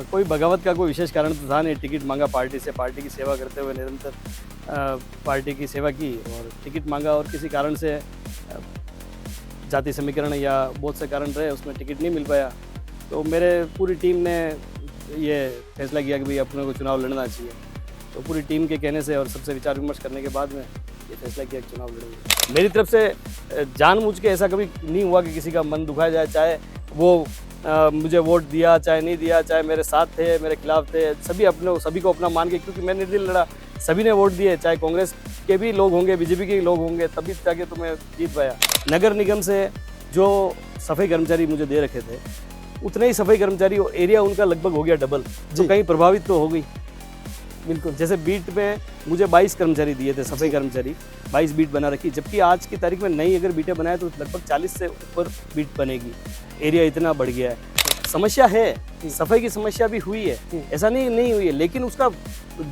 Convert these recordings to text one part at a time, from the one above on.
कोई बगावत का कोई विशेष कारण तो था नहीं। टिकट मांगा पार्टी से, पार्टी की सेवा करते हुए निरंतर पार्टी की सेवा की और टिकट मांगा और किसी कारण से जाति समीकरण या बहुत से कारण रहे, उसमें टिकट नहीं मिल पाया। तो मेरे पूरी टीम ने ये फैसला किया कि भाई अपने को चुनाव लड़ना चाहिए। तो पूरी टीम के कहने से और सबसे विचार विमर्श करने के बाद में ये फैसला किया कि चुनाव लड़ेंगे। मेरी तरफ से जानबूझ के ऐसा कभी नहीं हुआ कि किसी का मन दुखाया जाए, चाहे वो मुझे वोट दिया चाहे नहीं दिया, चाहे मेरे साथ थे मेरे खिलाफ थे, सभी को अपना मान के, क्योंकि मैं निर्दलीय लड़ा, सभी ने वोट दिए, चाहे कांग्रेस के भी लोग होंगे, बीजेपी के लोग होंगे, तभी जाके तो मैं जीत पाया। नगर निगम से जो सफाई कर्मचारी मुझे दे रखे थे, उतने ही सफाई कर्मचारी एरिया उनका लगभग हो गया डबल, तो कहीं प्रभावित तो हो गई। बिल्कुल, जैसे बीट में मुझे 22 कर्मचारी दिए थे, सफाई कर्मचारी 22 बीट बना रखी, जबकि आज की तारीख में नई अगर बीटें बनाए तो लगभग 40 से ऊपर बीट बनेगी। एरिया इतना बढ़ गया है। समस्या है, सफाई की समस्या भी हुई है, ऐसा नहीं हुई है, लेकिन उसका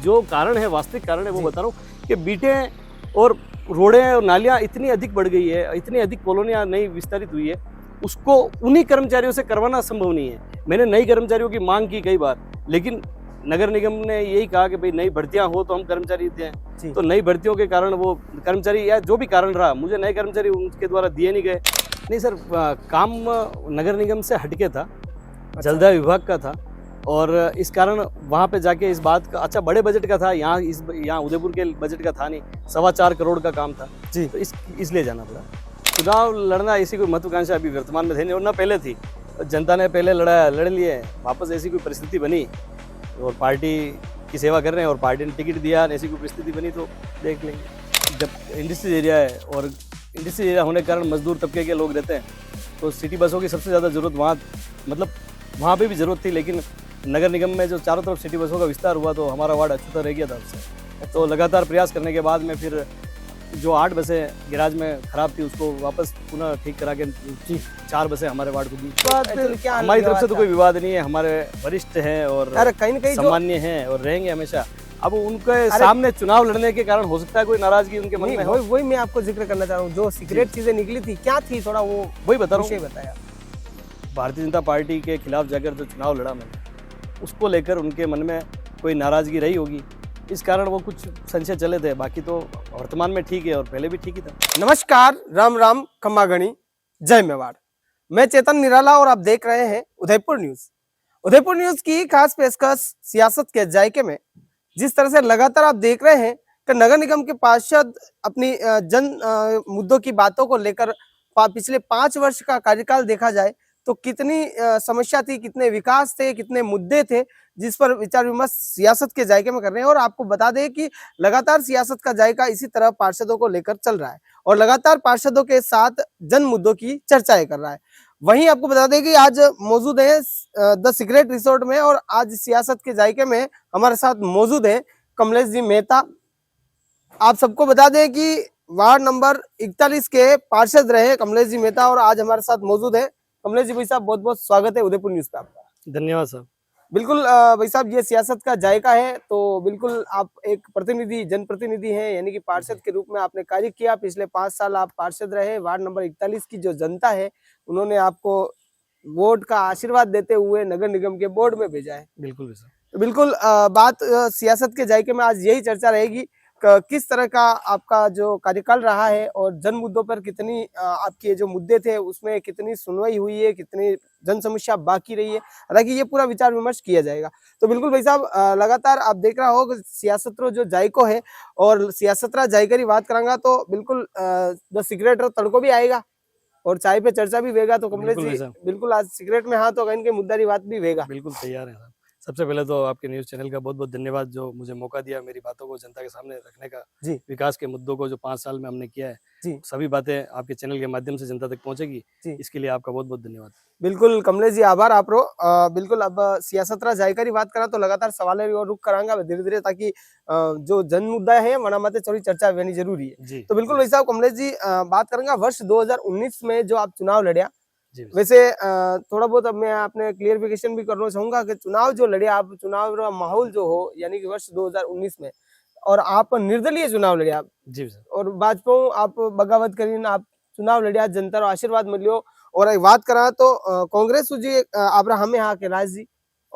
जो कारण है, वास्तविक कारण है, वो बता रहा हूँ कि बीटें और रोडें और नालियाँ इतनी अधिक बढ़ गई है, इतनी अधिक कॉलोनियाँ नई विस्तारित हुई है, उसको उन्हीं कर्मचारियों से करवाना संभव नहीं है। मैंने नई कर्मचारियों की मांग की कई बार, लेकिन नगर निगम ने यही कहा कि भाई नई भर्तियां हो तो हम कर्मचारी दें। तो नई भर्तियों के कारण वो कर्मचारी, या जो भी कारण रहा, मुझे नए कर्मचारी उनके द्वारा दिए नहीं गए। नहीं सर, काम नगर निगम से हटके था, जलदाय विभाग का था, और इस कारण वहाँ पे जाके इस बात का, अच्छा बड़े बजट का था, यहाँ उदयपुर के बजट का था नहीं, 4.25 करोड़ का काम था जी, तो इसलिए जाना पड़ा। चुनाव लड़ना ऐसी कोई महत्वाकांक्षा अभी वर्तमान में थी नहीं, और ना पहले थी। जनता ने पहले लड़ लिए, वापस ऐसी कोई परिस्थिति बनी और पार्टी की सेवा कर रहे हैं और पार्टी ने टिकट दिया, ऐसी कोई परिस्थिति बनी तो देख लेंगे। जब इंडस्ट्री एरिया है और इंडस्ट्री एरिया होने के कारण मजदूर तबके के लोग रहते हैं, तो सिटी बसों की सबसे ज़्यादा ज़रूरत वहाँ पे भी ज़रूरत थी, लेकिन नगर निगम में जो चारों तरफ सिटी बसों का विस्तार हुआ तो हमारा वार्ड अछूता रह गया था उससे। तो लगातार प्रयास करने के बाद में फिर जो 8 बसें गिराज में ख़राब थी, उसको वापस पुनः ठीक करा के 4 बसें हमारे वार्ड को दी। हमारी तरफ से तो कोई विवाद नहीं है, हमारे वरिष्ठ हैं और कहीं सामान्य हैं और रहेंगे हमेशा। अब उनके सामने चुनाव लड़ने के कारण हो सकता है कोई नाराजगी उनके मन में हो। वही मैं आपको जिक्र करना चाह रहा हूँ, जो सीक्रेट चीजें निकली थी क्या थी, थोड़ा वो वही बता रहा हूँ। बताया। भारतीय जनता पार्टी के खिलाफ जाकर जो चुनाव लड़ा मैंने, उसको लेकर उनके मन में कोई नाराजगी रही होगी, इस कारण वो कुछ संशय चले थे। बाकी तो वर्तमान में ठीक है और पहले भी ठीक ही था। नमस्कार, राम राम, खम्मा गणी, जय मेवाड़। मैं चेतन निराला और आप देख रहे हैं उदयपुर न्यूज। उदयपुर न्यूज की खास पेशकश सियासत के जायके में। जिस तरह से लगातार आप देख रहे हैं कि नगर निगम के पार्षद अपनी जन मुद्दों की बातों को लेकर पिछले 5 वर्ष का कार्यकाल देखा जाए तो कितनी समस्या थी, कितने विकास थे, कितने मुद्दे थे, जिस पर विचार विमर्श सियासत के जायके में कर रहे हैं। और आपको बता दें कि लगातार सियासत का जायका इसी तरह पार्षदों को लेकर चल रहा है और लगातार पार्षदों के साथ जन मुद्दों की चर्चाएं कर रहा है। वहीं आपको बता दें कि आज मौजूद है द सीक्रेट रिसोर्ट में, और आज सियासत के जायके में हमारे साथ मौजूद है कमलेश जी मेहता। आप सबको बता दें कि वार्ड नंबर 41 के पार्षद रहे कमलेश जी मेहता, और आज हमारे साथ मौजूद है। कमलेश जी भाई साहब, बहुत बहुत स्वागत है उदयपुर न्यूज पे आपका। धन्यवाद साहब। बिल्कुल भाई साहब, ये सियासत का जायका है, तो बिल्कुल आप एक प्रतिनिधि, जनप्रतिनिधि हैं, यानी कि पार्षद के रूप में आपने कार्य किया। पिछले 5 साल आप पार्षद रहे। वार्ड नंबर 41 की जो जनता है, उन्होंने आपको वोट का आशीर्वाद देते हुए नगर निगम के बोर्ड में भेजा है। बिल्कुल सर। तो बिल्कुल बात सियासत के जायके में आज यही चर्चा रहेगी, किस तरह का आपका जो कार्यकाल रहा है और जन मुद्दों पर कितनी आपके जो मुद्दे थे उसमें कितनी सुनवाई हुई है, कितनी जन समस्या बाकी रही है। हालांकि ये पूरा विचार विमर्श किया जाएगा। तो बिल्कुल भाई साहब, लगातार आप देख रहा हो सियासत जो जायको है, और सियासत जायका की बात करांगा तो बिल्कुल द सिगरेट तड़को भी आएगा और चाय पे चर्चा भी वेगा। तो कमलेश जी बिल्कुल आज सिगरेट में हाँ तो कहीं के मुद्दा की बात भी वेगा। बिल्कुल तैयार है। सबसे पहले तो आपके न्यूज़ चैनल का बहुत बहुत धन्यवाद, जो मुझे मौका दिया मेरी बातों को जनता के सामने रखने का। जी, विकास के मुद्दों को जो 5 साल में हमने किया है, जी, सभी बातें आपके चैनल के माध्यम से जनता तक पहुंचेगी। जी, इसके लिए आपका बहुत बहुत धन्यवाद। बिल्कुल कमलेश जी, आभार आप रो। बिल्कुल अब सियासत जायका की बात करा तो लगातार सवाल और रुख करांगा धीरे धीरे, ताकि जो जन मुद्दा है वना माते थोड़ी चर्चा होनी जरूरी है। तो बिल्कुल वैसा कमलेश जी बात करेंगे वर्ष 2019 में जो आप चुनाव लड़िया। वैसे थोड़ा बहुत अब मैं आपने क्लियरिफिकेशन भी करना चाहूंगा कि चुनाव जो लड़े आप, चुनाव का माहौल जो हो, यानी कि वर्ष 2019 में, और आप निर्दलीय चुनाव लड़े आप जी सर, और भाजपा आप बगावत करीन आप चुनाव लड़िया, जनता आशीर्वाद मिलो। और एक बात करा तो कांग्रेस जी आप हमें यहाँ के राज जी,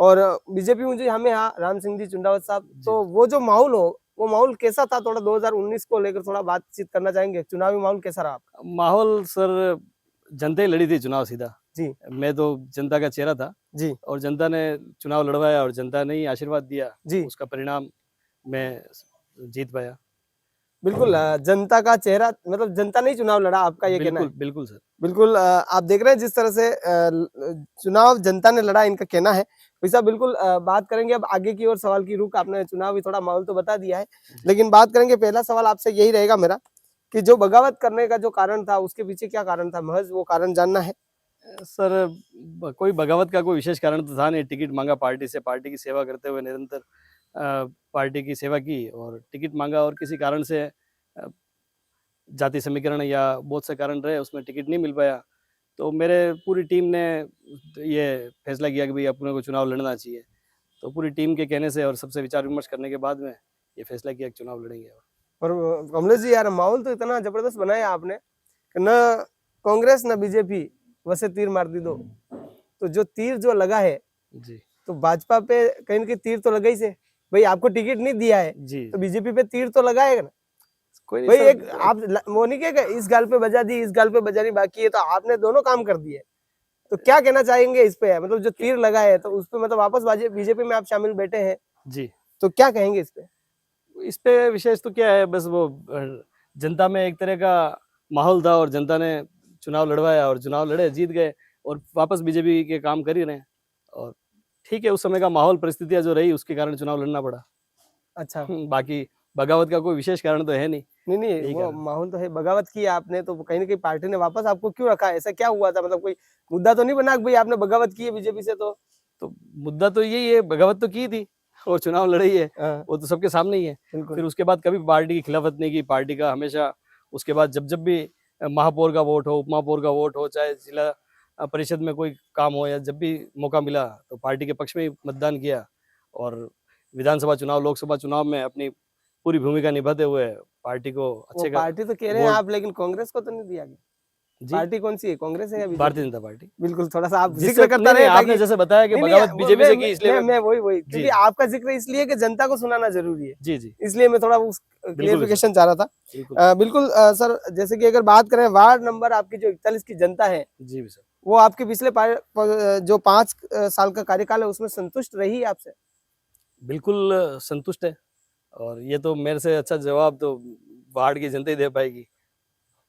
और बीजेपी में जो हमें यहाँ राम सिंह जी चुंडावत साहब, तो वो जो माहौल हो, वो माहौल कैसा था? थोड़ा 2019 को लेकर थोड़ा बातचीत करना चाहेंगे। चुनावी माहौल कैसा रहा आपका? माहौल सर, जनता ही लड़ी थी चुनाव सीधा। जी मैं तो जनता का चेहरा था जी और जनता ने चुनाव लड़वाया और जनता ने ही आशीर्वाद दिया। जी, उसका परिणाम मैं जीत पाया। बिल्कुल। जनता का चेहरा मतलब जनता ने ही चुनाव लड़ा, आपका ये कहना है? बिल्कुल बिल्कुल सर। बिल्कुल। आप देख रहे हैं जिस तरह से चुनाव जनता ने लड़ा, इनका कहना है। वैसा बिल्कुल बात करेंगे अब आगे की और सवाल की रुख। आपने चुनावी थोड़ा माहौल तो बता दिया है, लेकिन बात करेंगे, पहला सवाल आपसे यही रहेगा मेरा कि जो बगावत करने का जो कारण था, उसके पीछे क्या कारण था? महज वो कारण जानना है। सर, कोई बगावत का कोई विशेष कारण तो था नहीं। टिकट मांगा पार्टी से, पार्टी की सेवा करते हुए निरंतर पार्टी की सेवा की और टिकट मांगा और किसी कारण से जाति समीकरण या बहुत से कारण रहे, उसमें टिकट नहीं मिल पाया। तो मेरे पूरी टीम ने ये फैसला किया कि भाई अपने को चुनाव लड़ना चाहिए। तो पूरी टीम के कहने से और सबसे विचार विमर्श करने के बाद में ये फैसला किया कि चुनाव लड़ेंगे। और कमलेश जी, यार माहौल तो इतना जबरदस्त बनाया आपने कि न कांग्रेस न बीजेपी वैसे तीर मार दी दो, तो जो तीर जो लगा है जी तो भाजपा पे कहीं ना कहीं तीर तो लगा ही से। भाई आपको टिकट नहीं दिया है जी, तो बीजेपी पे तीर तो लगाएगा ना। कोई नहीं भाई सर। एक आप वो नहीं कहेगा इस गाल पे बजा दी, इस गाल पे बजानी बाकी है, तो आपने दोनों काम कर दिए। तो क्या कहना चाहेंगे इस पे? मतलब जो तीर लगा है तो उस पे मतलब वापस बीजेपी में आप शामिल बैठे हैं, जी, तो क्या कहेंगे इस पे? इस पे विशेष तो क्या है, बस वो जनता में एक तरह का माहौल था और जनता ने चुनाव लड़वाया और चुनाव लड़े, जीत गए और वापस बीजेपी के काम कर ही रहे हैं। और ठीक है, उस समय का माहौल, परिस्थितियां जो रही उसके कारण चुनाव लड़ना पड़ा। अच्छा। बाकी बगावत का कोई विशेष कारण तो है नहीं। नहीं नहीं, यही वो कारण। माहौल तो है। बगावत की आपने तो कहीं ना कहीं पार्टी ने वापस आपको क्यों रखा? ऐसा क्या हुआ था? मतलब कोई मुद्दा तो नहीं बना कि भाई आपने बगावत की है बीजेपी से? तो मुद्दा तो यही है, बगावत तो की थी और चुनाव लड़ी है, हाँ, वो तो सबके सामने ही है। बिल्कुल। फिर उसके बाद कभी पार्टी की खिलाफत नहीं की। पार्टी का हमेशा उसके बाद जब जब भी महापौर का वोट हो, उपमहापौर का वोट हो, चाहे जिला परिषद में कोई काम हो, या जब भी मौका मिला तो पार्टी के पक्ष में ही मतदान किया। और विधानसभा चुनाव, लोकसभा चुनाव में अपनी पूरी भूमिका निभाते हुए पार्टी को वो अच्छे का पार्टी तो कह रहे हैं वोट। आप, लेकिन कांग्रेस को तो नहीं दिया गया। जी, पार्टी कौन सी है, कांग्रेस है या बीजेपी? भारतीय जनता पार्टी। बिल्कुल, थोड़ा सा आप जिससे जिक्र करता नहीं, रहे आपने ताकि जैसे बताया कि नहीं बगावत नहीं, बीजेपी से की, इसलिए मैं वही जी क्योंकि आपका जिक्र इसलिए कि जनता को सुनाना जरूरी है, जी जी, इसलिए मैं थोड़ा उस क्लियरिफिकेशन चाह रहा था। बिल्कुल। बिल्कुल। सर, जैसे कि अगर बात करें वार्ड नंबर आपकी जो 41 की जनता है, जी सर, वो आपके पिछले जो 5 साल का कार्यकाल है उसमें संतुष्ट रही है आपसे? बिल्कुल संतुष्ट है। और ये तो मेरे से अच्छा जवाब तो वार्ड की जनता ही दे पाएगी।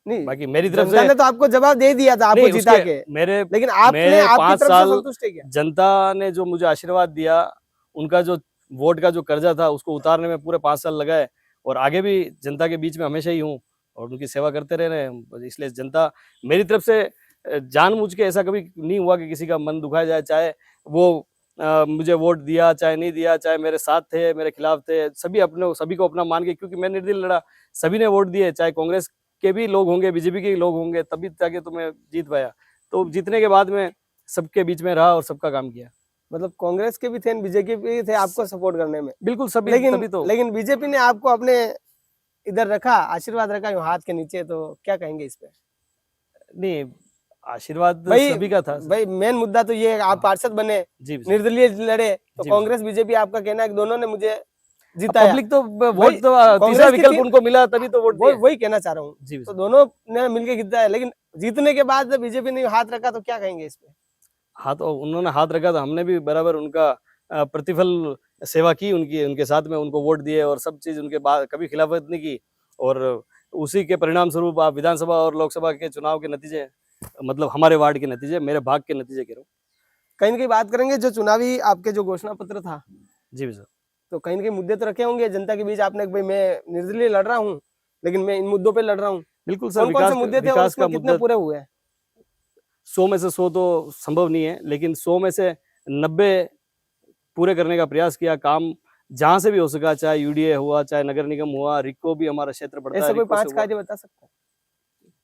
नहीं, बाकी मेरी तरफ जनता से ने तो आपको जवाब दे दिया था, आपको नहीं, जिता उसके के, मेरे लेकिन आपने मेरे आपकी 5 तरफ से साल संतुष्ट है क्या? जनता ने जो मुझे आशीर्वाद दिया, उनका जो वोट का जो कर्जा था उसको उतारने में पूरे 5 साल लगाए और आगे भी जनता के बीच में हमेशा ही हूँ और उनकी सेवा करते रह रहे हैं। इसलिए जनता मेरी तरफ से जानबूझ के ऐसा कभी नहीं हुआ कि किसी का मन दुखाया जाए, चाहे वो मुझे वोट दिया चाहे नहीं दिया, चाहे मेरे साथ थे मेरे खिलाफ थे, सभी को अपना मान के, क्योंकि मैं निर्दलीय लड़ा, सभी ने वोट दिए, चाहे कांग्रेस के भी लोग होंगे, बीजेपी के भी लोग होंगे, तभी जाके तो मैं जीत पाया। तो जीतने के बाद में सबके बीच में रहा और सबका काम किया। मतलब कांग्रेस के भी थे, बीजेपी भी थे आपको सपोर्ट करने में, बिल्कुल सभी, लेकिन तभी तो लेकिन बीजेपी ने आपको अपने इधर रखा, आशीर्वाद रखा यूं हाथ के नीचे, तो क्या कहेंगे इस पे? नहीं, आशीर्वाद भाई सभी का था। भाई मेन मुद्दा तो ये है, आप पार्षद बने, जी सर। निर्दलीय लड़े, तो जी कांग्रेस बीजेपी आपका कहना है कि दोनों ने मुझे जिताया। पब्लिक तो भाई, वोट तो कांग्रेस तीसरा की विकल्प थी- उनको मिला तभी तो वोट दिए। वही कहना चाह रहा हूँ। जी तो सर। दोनों ने मिलके जिताया, लेकिन जीतने के बाद जब बीजेपी ने हाथ रखा तो क्या कहेंगे इस पे? हाथ, उन्होंने हाथ रखा तो हमने भी बराबर उनका प्रतिफल सेवा की, उनकी, उनके साथ में उनको वोट दिए और सब चीज उनके बाद कभी खिलाफत नहीं की। और उसी के परिणाम स्वरूप आप विधानसभा और लोकसभा के चुनाव के नतीजे, मतलब हमारे वार्ड के नतीजे, मेरे भाग के नतीजे कह रहा हूँ। कहीं ना कहीं बात करेंगे जो चुनावी आपके जो घोषणा पत्र था, जी सर। तो कहीं ना कहीं मुद्दे तो रखे होंगे जनता के बीच आपने कि भाई मैं निर्दलीय लड़ रहा हूँ, लेकिन मैं इन मुद्दों पे लड़ रहा हूँ। बिल्कुल सर, कौन कौन से मुद्दे थे और विकास का उसमें कितने मुद्दा पूरे हुए? 100 में से 100 तो संभव नहीं है, लेकिन 100 में से 90 पूरे करने का प्रयास किया। काम जहां से भी हो सका, चाहे यूडीए हुआ, चाहे नगर निगम हुआ, रिको भी हमारा क्षेत्र पड़ता है, ऐसे कोई रिको से 5 हुआ। कार्य बता सकते हैं?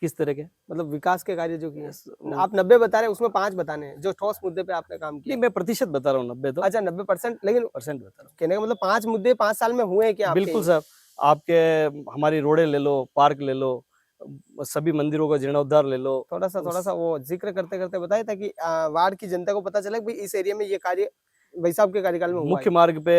किस तरह के? मतलब विकास के कार्य जो किए वो- आप 90 बता रहे हैं, उसमें 5 बताने हैं जो ठोस मुद्दे पे आपने काम नहीं, किया। मैं प्रतिशत बता रहा हूँ, 90 तो अच्छा, 90%, लेकिन परसेंट बता रहा कहने का मतलब 5 मुद्दे 5 साल में हुए हैं क्या हूँ। आपके? बिल्कुल सर, आपके हमारी रोडें ले लो, पार्क ले लो, सभी मंदिरों का जीर्णोद्धार ले लो। थोड़ा सा वो जिक्र करते करते बताए ताकि वार्ड की जनता को पता चले कि भाई इस एरिया में ये कार्य भाई साहब के कार्यकाल में हुआ मुख्य मार्ग पे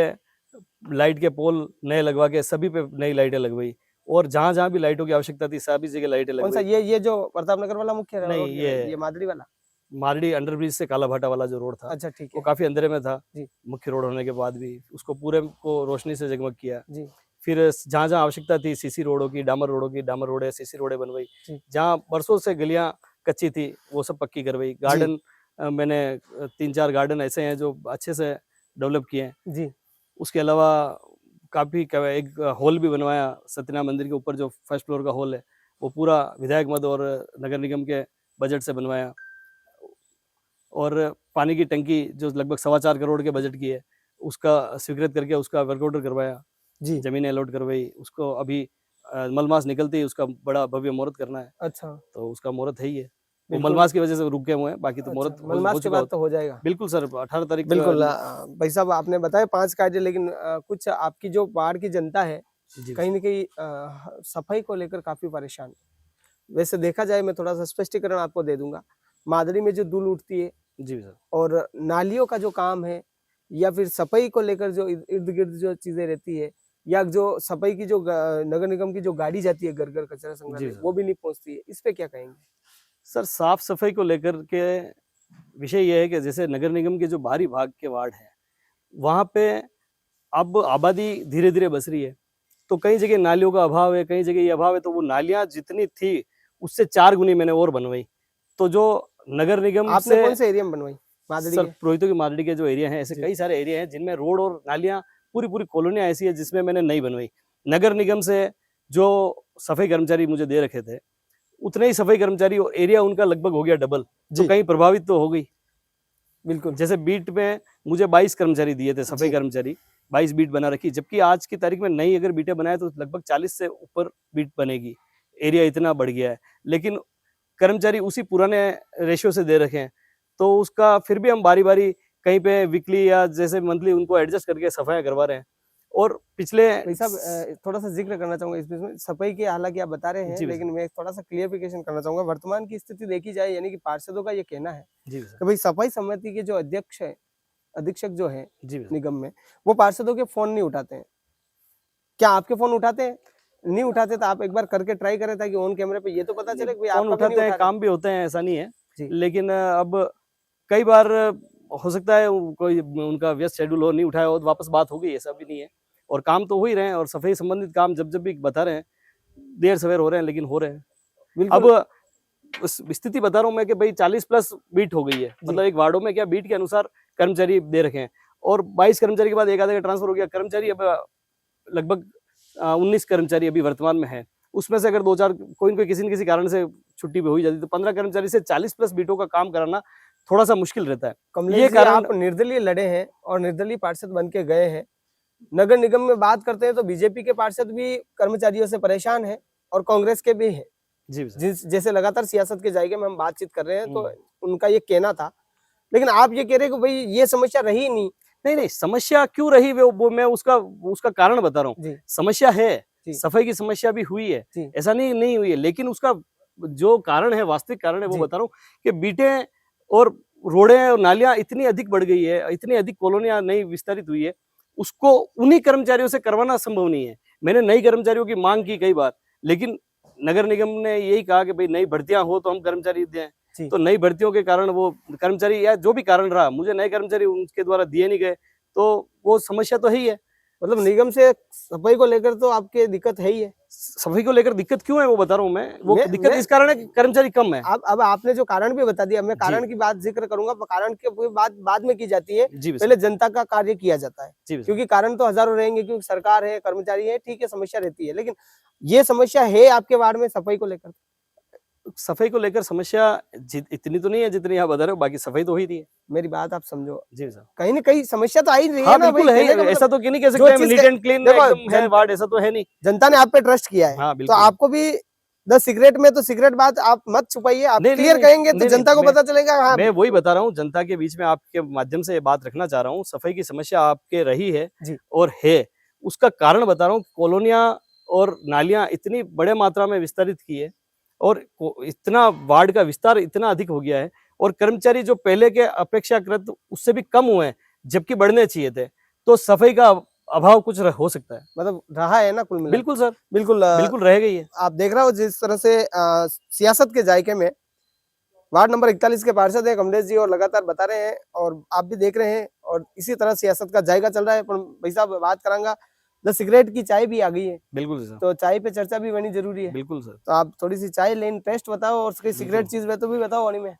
लाइट के पोल नए लगवा के सभी पे नई लाइटें लगवाई, और जहां जहां भी लाइटों की आवश्यकता थी सभी जगह लाइटें कौन सा लगवाई। ये जो प्रताप नगर वाला मुख्य नहीं, रोड ये मादरी वाला? मारडी अंडरब्रिज से काला भाटा वाला जो रोड था, अच्छा ठीक वो है काफी अंधेरे में था। जी। मुख्य रोड होने के बाद भी उसको पूरे को रोशनी से जगमग किया। जी फिर जहां जहां आवश्यकता थी सीसी रोडों की, डामर रोडों की, डामर रोडें सीसी रोडें बनवाई। जी। जहां बरसों से गलियां कच्ची थी वो सब पक्की करवाई। गार्डन मैंने 3-4 गार्डन ऐसे हैं जो अच्छे से डेवलप किए हैं। जी उसके अलावा काफी एक हॉल भी बनवाया सत्यनारायण मंदिर के ऊपर, जो फर्स्ट फ्लोर का हॉल है वो पूरा विधायक मद और नगर निगम के बजट से बनवाया। और पानी की टंकी जो लगभग 4.25 करोड़ के बजट की है, उसका स्वीकृत करके उसका वर्क ऑर्डर करवाया। जी जमीनें अलॉट करवाई। उसको अभी मलमास निकलते ही उसका बड़ा भव्य मुहूर्त करना है, अच्छा तो उसका मुहूर्त है ही है। वो बिल्कुल। मलमास की वजह से रुके हुए हैं, बाकी तो मुहूर्त अच्छा, मलमास के बाद तो हो जाएगा। बिल्कुल सर, 18 तारीख को बिल्कुल भाई साहब आपने बताया 5 कार्य, लेकिन कुछ आपकी जो बाढ़ की जनता है जी कहीं न कहीं सफाई को लेकर काफी परेशान है। वैसे देखा जाए, मैं थोड़ा सा स्पष्टीकरण आपको दे दूंगा। मादरी में जो धूल उठती है जी सर, और नालियों का जो काम है, या फिर सफाई को लेकर जो इर्द गिर्द जो चीजें रहती है, या जो सफाई की जो नगर निगम की जो गाड़ी जाती है घर घर कचरा जी संग्रहालय, सर। वो भी नहीं पहुंचती है, इस पे क्या कहेंगे? सर साफ सफाई को लेकर के विषय यह है कि जैसे नगर निगम के जो बाहरी भाग के वार्ड हैं, वहाँ पे अब आबादी धीरे धीरे बस रही है, तो कई जगह नालियों का अभाव है, कई जगह ये अभाव है, तो वो नालियां जितनी थी उससे 4 गुनी मैंने और बनवाई। तो जो नगर निगम आपने से कौन से एरिया में बनवाई मादरी सर के? पुरोहितों की मार्डी के जो एरिया हैं, ऐसे जी। कई सारे एरिया हैं जिनमें रोड और नालियां पूरी पूरी कॉलोनियां ऐसी है जिसमें मैंने नहीं बनवाई। नगर निगम से जो सफाई कर्मचारी मुझे दे रखे थे, उतने ही सफाई कर्मचारी, एरिया उनका लगभग हो गया डबल, तो जी कहीं प्रभावित तो हो गई। बिल्कुल जैसे बीट में मुझे 22 कर्मचारी दिए थे, सफाई जी। कर्मचारी 22 बीट बना रखी, जबकि आज की तारीख में नई अगर बीटें बनाए तो लगभग 40 से ऊपर बीट बनेगी। एरिया इतना बढ़ गया है, लेकिन कर्मचारी उसी पुराने रेशियो से दे रखे हैं, तो उसका फिर भी हम बारी बारी कहीं पे वीकली या जैसे मंथली उनको एडजस्ट करके सफाई करवा रहे हैं। और पिछले भाई साहब थोड़ा सा जिक्र करना चाहूंगा इस बीच में, सफाई की हालांकि आप बता रहे हैं, जी सर। लेकिन मैं थोड़ा सा क्लियरिफिकेशन करना चाहूंगा। वर्तमान की स्थिति देखी जाए, यानी कि पार्षदों का ये कहना है जी सर। कि भाई सफाई समिति के जो अध्यक्ष है, अधीक्षक जो है जी सर। निगम में, वो पार्षदों के फोन नहीं उठाते हैं। क्या आपके फोन उठाते हैं? नहीं उठाते तो आप एक बार करके ट्राई करें, ताकि ऑन कैमरे पे ये तो पता चले कि भाई फोन आपका भी नहीं उठाते हैं, उठा रहे। काम भी होते हैं, ऐसा नहीं है। जी। लेकिन अब कई बार हो सकता है कोई उनका व्यस्त शेड्यूल हो, नहीं उठाया हो, तो वापस बात हो गई, ऐसा भी नहीं है। और काम तो हो ही रहे हैं, और सफाई संबंधित काम जब जब भी बता रहे हैं, देर सवेर हो रहे हैं, लेकिन हो रहे हैं। बिल्कुल अब उस स्थिति बता रहा हूँ मैं कि भाई 40 प्लस बीट हो गई है, मतलब एक वार्डों में क्या बीट के अनुसार कर्मचारी दे रखे हैं, और 22 कर्मचारी के बाद एक आधा का ट्रांसफर हो गया। कर्मचारी अब लगभग 19 कर्मचारी अभी वर्तमान में है। उसमें से अगर 2-4 कोई न कोई किसी न किसी कारण से छुट्टी पे हो ही जाती, तो 15 कर्मचारी से 40 प्लस बीटों का काम कराना थोड़ा सा मुश्किल रहता है। कमलेश ये जी, कारण आप निर्दलीय लड़े हैं और निर्दलीय पार्षद बन के गए हैं। नगर निगम में बात करते हैं तो बीजेपी के पार्षद भी कर्मचारियों से परेशान हैं और कांग्रेस के भी हैं। जी सर। जैसे लगातार सियासत के जायके में हम बातचीत कर रहे हैं, तो उनका ये कहना था, लेकिन आप ये कह रहे हैं कि भाई ये समस्या रही नहीं। नहीं, समस्या क्यों रही वो मैं उसका कारण बता रहा हूँ। जी समस्या है, जी। सफाई की समस्या भी हुई है, जी ऐसा नहीं हुई है, लेकिन उसका जो कारण है, वास्तविक कारण है, वो जी। बता रहा हूँ कि बीटें और रोडें और नालियां इतनी अधिक बढ़ गई है, इतनी अधिक कॉलोनियां नई विस्तारित हुई है, उसको उन्हीं कर्मचारियों से करवाना संभव नहीं है। मैंने नई कर्मचारियों की मांग की कई बार, लेकिन नगर निगम ने यही कहा कि भाई नई भर्तियां हो तो हम कर्मचारी दें। जी। तो नई भर्तियों के कारण वो कर्मचारी, या जो भी कारण रहा, मुझे नए कर्मचारी उनके द्वारा दिए नहीं गए, तो वो समस्या तो है ही है। मतलब निगम से सफाई को लेकर तो आपके दिक्कत है ही है। सफाई को लेकर दिक्कत क्यों है वो बता रहा हूँ मैं। वो दिक्कत मैं इस कारण है कि कर्मचारी कम है। अब आपने जो कारण भी बता दिया, मैं जी। कारण की बात जिक्र करूंगा, कारण की बात बाद में की जाती है, जी पहले जनता का कार्य किया जाता है। जी क्योंकि कारण तो हजारों रहेंगे, क्योंकि सरकार है, कर्मचारी है, ठीक है, समस्या रहती है, लेकिन ये समस्या है आपके वार्ड में सफाई को लेकर? सफाई को लेकर समस्या इतनी तो नहीं है जितनी आप बता रहे हो, बाकी सफाई तो हो ही रही है। मेरी बात आप समझो, जी सर। कहीं न कहीं समस्या तो आ ही रही है हाँ ना बिल्कुल भाई, है, कहने का ऐसा मतलब तो नहीं कह जो सकते चीज नीट एंड क्लीन देखो, एकदम है वार्ड, ऐसा तो है नहीं। जनता ने आप पे ट्रस्ट किया है, हाँ तो बिल्कुल। आपको भी द सीक्रेट में तो सीक्रेट बात आप मत छुपाइए, आप नहीं, क्लियर नहीं, कहेंगे तो नहीं, जनता को मैं- पता चलेगा। हाँ मैं वही बता रहा हूँ, जनता के बीच में आपके माध्यम से ये बात रखना चाह रहा हूँ। सफाई की समस्या आपके रही है जी। और है, उसका कारण बता रहा हूँ। कॉलोनियां और नालियां इतनी बड़े मात्रा में विस्तारित की है, और इतना वार्ड का विस्तार इतना अधिक हो गया है, और कर्मचारी जो पहले के अपेक्षाकृत उससे भी कम हुए हैं। जबकि बढ़ने चाहिए थे। तो सफाई का अभाव कुछ हो सकता है। मतलब रहा है ना कुल मिला। बिल्कुल सर, बिल्कुल बिल्कुल रहेगा ही है। आप देख रहे हो जिस तरह से सियासत के जायके में वार्ड नंबर 41 के पार्षद है कमलेश जी और लगातार बता रहे हैं और आप भी देख रहे हैं और इसी तरह सियासत का जायका चल रहा है। पर भाई साहब बात करांगा, द सिगरेट की चाय भी आ गई है, बिल्कुल सर, तो चाय पे चर्चा भी होनी जरूरी है। बिल्कुल सर। तो आप थोड़ी सी चाय लेन टेस्ट बताओ और उसकी सिगरेट चीज में तो भी बताओ वाणी में।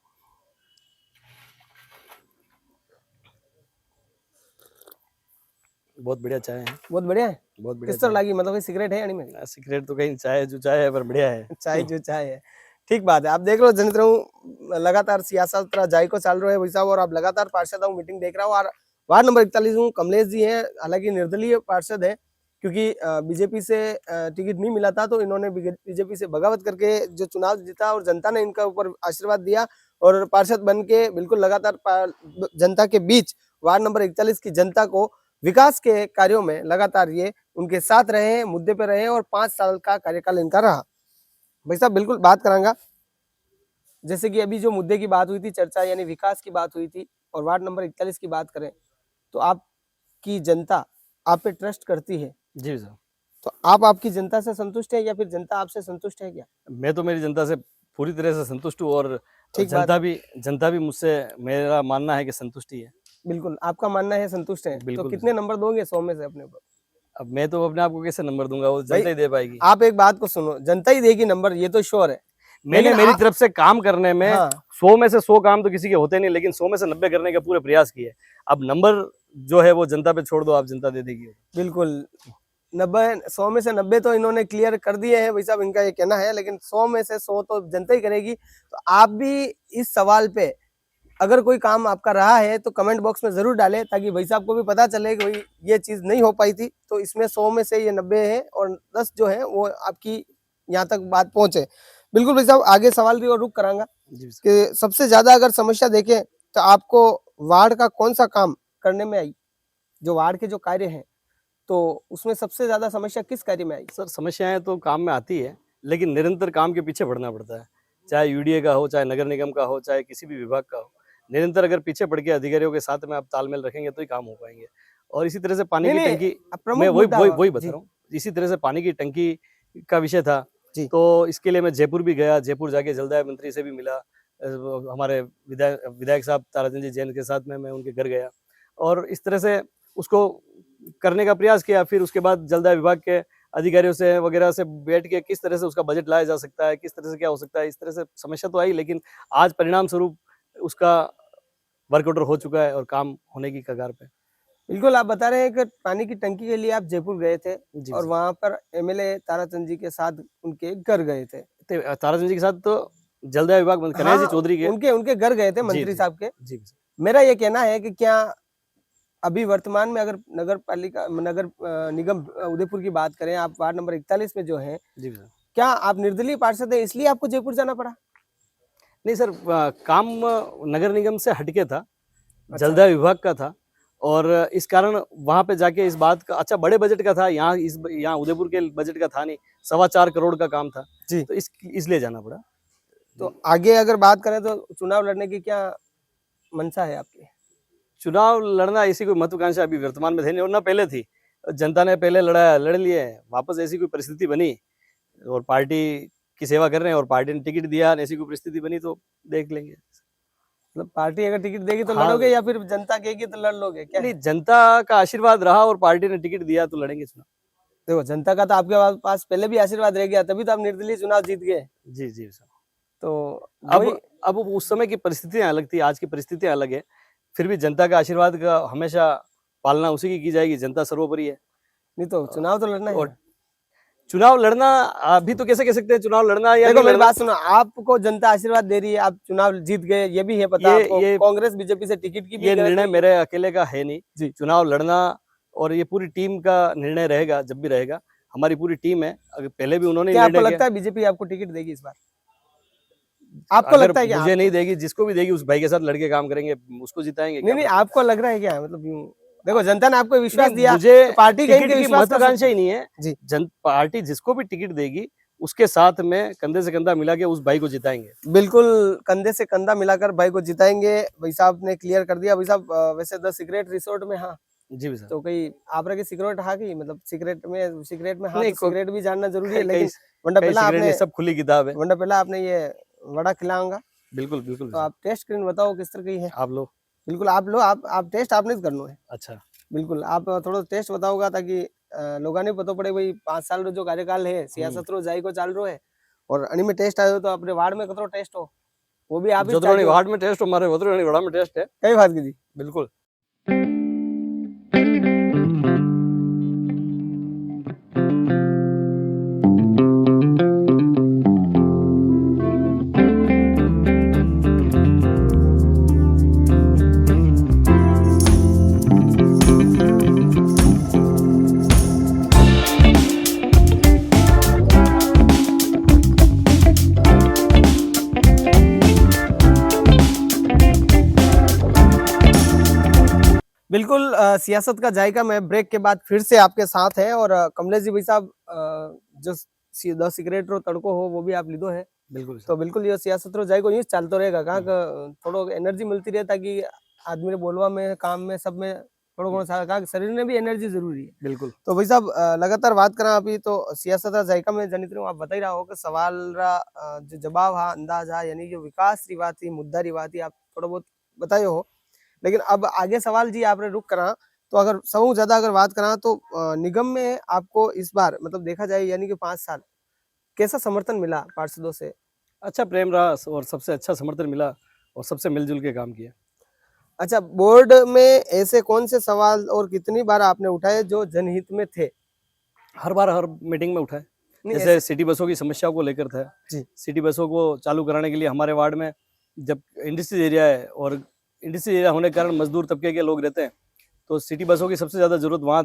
बहुत बढ़िया चाय है, बहुत बढ़िया है। बहुत बढ़िया किस तरह चाय लगी, मतलब ये सिगरेट है यानी में? है। सिगरेट तो कहीं चाय जो चाय है पर बढ़िया है। चाय जो चाय है, ठीक बात है। आप देख लो जनित रहूं लगातार सियासत जायको चाल रहा है भाई साहब और आप लगातार पार्षद मीटिंग देख रहा हूँ और वार्ड नंबर 41 हूँ कमलेश जी हैं, हालांकि निर्दलीय पार्षद है क्योंकि बीजेपी से टिकट नहीं मिला था तो इन्होंने बीजेपी से बगावत करके जो चुनाव जीता और जनता ने इनका ऊपर आशीर्वाद दिया और पार्षद बन के बिल्कुल लगातार जनता के बीच वार्ड नंबर 41 की जनता को विकास के कार्यों में लगातार ये उनके साथ रहे हैं, मुद्दे पे रहे और 5 साल का कार्यकाल इनका रहा। भाई साहब बिल्कुल बात करांगा, जैसे कि अभी जो मुद्दे की बात हुई थी चर्चा यानी विकास की बात हुई थी और वार्ड नंबर 41 की बात करें तो आपकी जनता आप पे ट्रस्ट करती है। जी सर। तो आप आपकी जनता से संतुष्ट है या फिर जनता आपसे संतुष्ट है क्या? मैं तो मेरी जनता से पूरी तरह से संतुष्ट हूँ और ठीक बात है। जनता भी मुझसे, मेरा मानना है कि संतुष्टि है। बिल्कुल आपका मानना है संतुष्ट है। तो बिल्कुल कितने नंबर दोगे 100 में से अपने ऊपर? अब मैं तो अपने आप को कैसे नंबर दूंगा, वो भाई, जनता ही दे पाएगी। आप एक बात को सुनो, जनता ही देगी नंबर, ये तो श्योर है। मैंने मेरी तरफ से काम करने में हाँ। 100 में से 100 काम तो किसी के होते नहीं, लेकिन 100 में से 90 करने का पूरे प्रयास किए। अब नंबर जो है वो जनता पे छोड़ दो, आप जनता दे देगी। बिल्कुल 100 में से 90 तो इन्होंने क्लियर कर दिए हैं भाई साहब, इनका ये कहना है, लेकिन 100 में से 100 तो जनता ही करेगी। तो आप भी इस सवाल पे अगर कोई काम आपका रहा है तो कमेंट बॉक्स में जरूर डालें ताकि भाई साहब को भी पता चले कि भाई ये चीज नहीं हो पाई थी, तो इसमें 100 में से ये 90 है और 10 जो है वो आपकी यहाँ तक बात पहुंचे। बिल्कुल भाई साहब आगे सवाल भी और रुक करांगा कि सबसे ज्यादा अगर समस्या देखें तो आपको वार्ड का कौन सा काम करने में आई, जो वार्ड के जो कार्य हैं तो उसमें सबसे ज्यादा समस्या किस कार्य में आई? सर समस्याएं तो काम में आती है, लेकिन निरंतर काम के पीछे बढ़ना पड़ता है, चाहे यूडीए का हो, चाहे नगर निगम का हो, चाहे किसी भी विभाग का हो। निरंतर अगर पीछे पड़ के अधिकारियों के साथ में आप तालमेल रखेंगे तो ही काम हो पाएंगे। और इसी तरह से पानी की टंकी, मैं वही बता रहा हूँ, इसी तरह से पानी की टंकी का विषय था, तो इसके लिए मैं जयपुर भी गया, जयपुर जाके जलदाय मंत्री से भी मिला, हमारे विधायक साहब ताराचंद जी जैन के साथ में मैं उनके घर गया और इस तरह से उसको करने का प्रयास किया। फिर उसके बाद जलदाय विभाग के अधिकारियों से वगैरह से बैठ के किस तरह से उसका बजट लाया जा सकता है, किस तरह से क्या हो सकता है, इस तरह से समस्या तो आई, लेकिन आज परिणाम स्वरूप उसका वर्क ऑर्डर हो चुका है और काम होने की कगार पे। बिल्कुल आप बता रहे हैं कि पानी की टंकी के लिए आप जयपुर गए थे और वहां पर एमएलए ताराचंद जी के साथ उनके घर गए थे। ताराचंद जी के साथ तो जलदाय विभाग कन्हैया जी चौधरी के उनके घर गए थे मंत्री साहब के। जी। मेरा ये कहना है कि क्या अभी वर्तमान में अगर नगर निगम उदयपुर की बात करें, आप वार्ड नंबर 41 में जो है, क्या आप निर्दलीय पार्षद है इसलिए आपको जयपुर जाना पड़ा? नहीं सर, काम नगर निगम से हटके था, जलदाय विभाग का था और इस कारण वहां पे जाके इस बात का, अच्छा बड़े बजट का था, यहाँ उदयपुर के बजट का था नहीं, 4.25 करोड़ का काम था जी, तो इसलिए जाना पड़ा। तो आगे अगर बात करें तो चुनाव लड़ने की क्या मंशा है आपकी? चुनाव लड़ना ऐसी कोई महत्वाकांक्षा अभी वर्तमान में थे नहीं और ना पहले थी। जनता ने पहले लड़ लिए, वापस ऐसी कोई परिस्थिति बनी और पार्टी की सेवा कर रहे हैं और पार्टी ने टिकट दिया, ऐसी कोई परिस्थिति बनी तो देख लेंगे। मतलब पार्टी अगर टिकट देगी तो लड़ोगे या फिर जनता कहेगी तो लड़ लोगे क्या? नहीं, जनता का आशीर्वाद रहा और पार्टी ने टिकट दिया तो लड़ेंगे चुनाव। देखो जनता का तो आपके पास पहले भी आशीर्वाद रह गया, तभी तो आप निर्दलीय चुनाव जीत गए। जी जी सर। तो अब उस समय की परिस्थितियां अलग थी, आज की परिस्थितियां अलग है, फिर भी जनता का आशीर्वाद का हमेशा पालना उसी की जाएगी, जनता सर्वोपरि है। नहीं तो चुनाव तो लड़ना है। चुनाव लड़ना अभी तो कैसे कह सकते हैं चुनाव लड़ना या देखो मेरी बात सुनो, आपको जनता आशीर्वाद दे रही है, आप चुनाव जीत गए, ये भी है पता आपको, कांग्रेस बीजेपी से टिकट की भी, ये निर्णय मेरे अकेले का है नहीं जी। चुनाव लड़ना और ये पूरी टीम का निर्णय रहेगा, जब भी रहेगा हमारी पूरी टीम है। अगर पहले भी उन्होंने, क्या आपको लगता है बीजेपी आपको टिकट देगी इस बार? आपको लगता है क्या? मुझे नहीं देगी, जिसको भी देगी उस भाई के साथ लड़के काम करेंगे, उसको जिताएंगे। नहीं आपको लग रहा है क्या, मतलब देखो जनता ने आपको विश्वास दिया, मुझे तो पार्टी की महत्वाकांक्षा ही नहीं है जी। पार्टी जिसको भी टिकट देगी उसके साथ में कंधे से कंधा मिला के उस भाई को जिताएंगे। बिल्कुल कंधे से कंधा मिलाकर भाई को जिताएंगे, भाई साहब ने क्लियर कर दिया। भाई साहब वैसे द सीक्रेट रिसोर्ट में हाँ जी भाई साहब। तो कई आप रखे सिगरेट हाँ की मतलब सीक्रेट में हाँ नहीं, तो सिगरेट भी जानना जरूरी है, कई लेकिन वरना कई पहला सिगरेट आपने ये सब खुली किताब है। वरना पहला आपने ये वड़ा खिलाऊंगा बिल्कुल बिल्कुल तो आप टेस्ट करके बताओ किस तरह की है। आप लो। बिल्कुल आप लो, आप टेस्ट आपने ही करना है। अच्छा बिल्कुल आप थोड़ा टेस्ट बताओगा ताकि लोगों ने पता पड़े भाई 5 साल रो जो कार्यकाल है सियासत रो जाई को चाल रो है और अनि में टेस्ट आयो तो अपने वार्ड में कतरो टेस्ट हो वो भी आप ही जोधरानी वार्ड में टेस्ट हमारे वदरानी वाड़ा में टेस्ट है। कई बात की जी बिल्कुल। बिल्कुल सियासत का जायका में ब्रेक के बाद फिर से आपके साथ है और कमलेश जी भाई साहब जो द सिगरेट रो तड़को हो वो भी आप लीधो है। बिल्कुल तो बिल्कुल ये सियासत रो जायको यूं चलतो रहेगा कहाँ थोड़ो एनर्जी मिलती रहे ताकि आदमी ने बोलवा में काम में सब में थोड़ा घणो कहाँ शरीर में भी एनर्जी जरूरी है। बिल्कुल। तो भाई साहब लगातार बात करा अभी तो सियासत का जायका में जनित आप बता ही रहा हो कि सवाल रा जो जवाब हा अंदाज हा यानी जो विकास री बात थी मुद्दा री बात थी आप थोड़ा बहुत बताए हो, लेकिन अब आगे सवाल जी आपने रुक करा तो अगर सबसे ज्यादा अगर बात करा तो निगम में आपको इस बार मतलब देखा जाए यानी कि 5 साल कैसा समर्थन मिला पार्षदों से? अच्छा प्रेम रहा और सबसे अच्छा समर्थन मिला और सबसे मिलजुल के काम किया। अच्छा बोर्ड में ऐसे कौन से सवाल और कितनी बार आपने उठाए जो जनहित में थे? हर बार हर मीटिंग में उठाए। नहीं, जैसे सिटी बसों की समस्याओं को लेकर था जी। सिटी बसों को चालू कराने के लिए हमारे वार्ड में जब इंडस्ट्रियल एरिया है और इंडस्ट्रियल एरिया होने के कारण मजदूर तबके के लोग रहते हैं तो सिटी बसों की सबसे ज़्यादा जरूरत वहाँ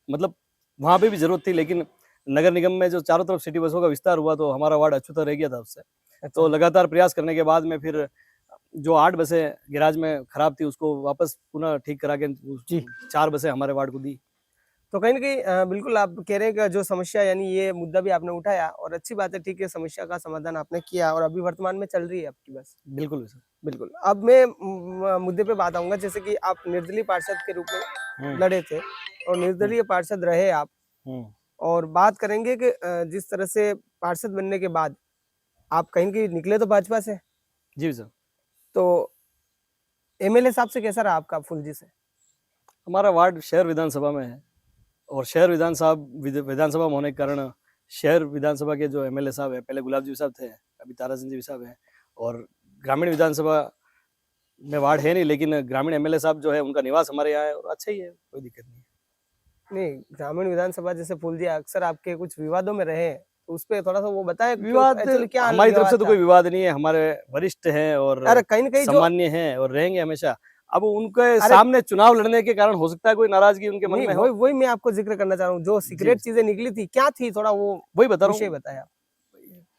मतलब वहाँ पे भी जरूरत थी, लेकिन नगर निगम में जो चारों तरफ सिटी बसों का विस्तार हुआ तो हमारा वार्ड अछूता रह गया था उससे। तो लगातार प्रयास करने के बाद में फिर जो 8 बसें गैराज में खराब थी उसको वापस पुनः ठीक करा के जी 4 बसें हमारे वार्ड को दी। तो कहीं ना कहीं बिल्कुल आप कह रहे हैं कि जो समस्या यानी ये मुद्दा भी आपने उठाया और अच्छी बात है, ठीक है समस्या का समाधान आपने किया और अभी वर्तमान में चल रही है आपकी बस। बिल्कुल सर। बिल्कुल अब मैं मुद्दे पे बात आऊंगा जैसे कि आप निर्दलीय पार्षद के रूप में लड़े थे और निर्दलीय पार्षद रहे आप और बात करेंगे कि जिस तरह से पार्षद बनने के बाद आप कहीं की निकले तो भाजपा से। जी सर। तो एमएलए साहब से कैसा रहा आपका फुलजी से? हमारा वार्ड शहर विधानसभा में है और शहर विधानसभा में होने के कारण शहर विधानसभा के जो एमएलए साहब है पहले गुलाब जी साहब थे, अभी ताराचंद जी साहब हैं और ग्रामीण विधानसभा में वार्ड है नहीं, लेकिन ग्रामीण एमएलए साहब जो है उनका निवास हमारे यहाँ है और अच्छा ही है, कोई दिक्कत नहीं है। नहीं ग्रामीण विधानसभा जैसे फुलजी अक्सर आपके कुछ विवादों में रहे तो उस पर थोड़ा सा वो बताए। विवाद क्या हमारी तरफ से तो कोई विवाद नहीं है, हमारे वरिष्ठ हैं और अरे कहीं ना कहीं सामान्य हैं और रहेंगे हमेशा। अब उनके सामने चुनाव लड़ने के कारण हो सकता है कोई नाराजगी उनके मन में हो। वही मैं आपको जिक्र करना चाह रहा हूँ, जो सीक्रेट चीजें निकली थी क्या थी थोड़ा वो वही बता रहा हूँ बताया।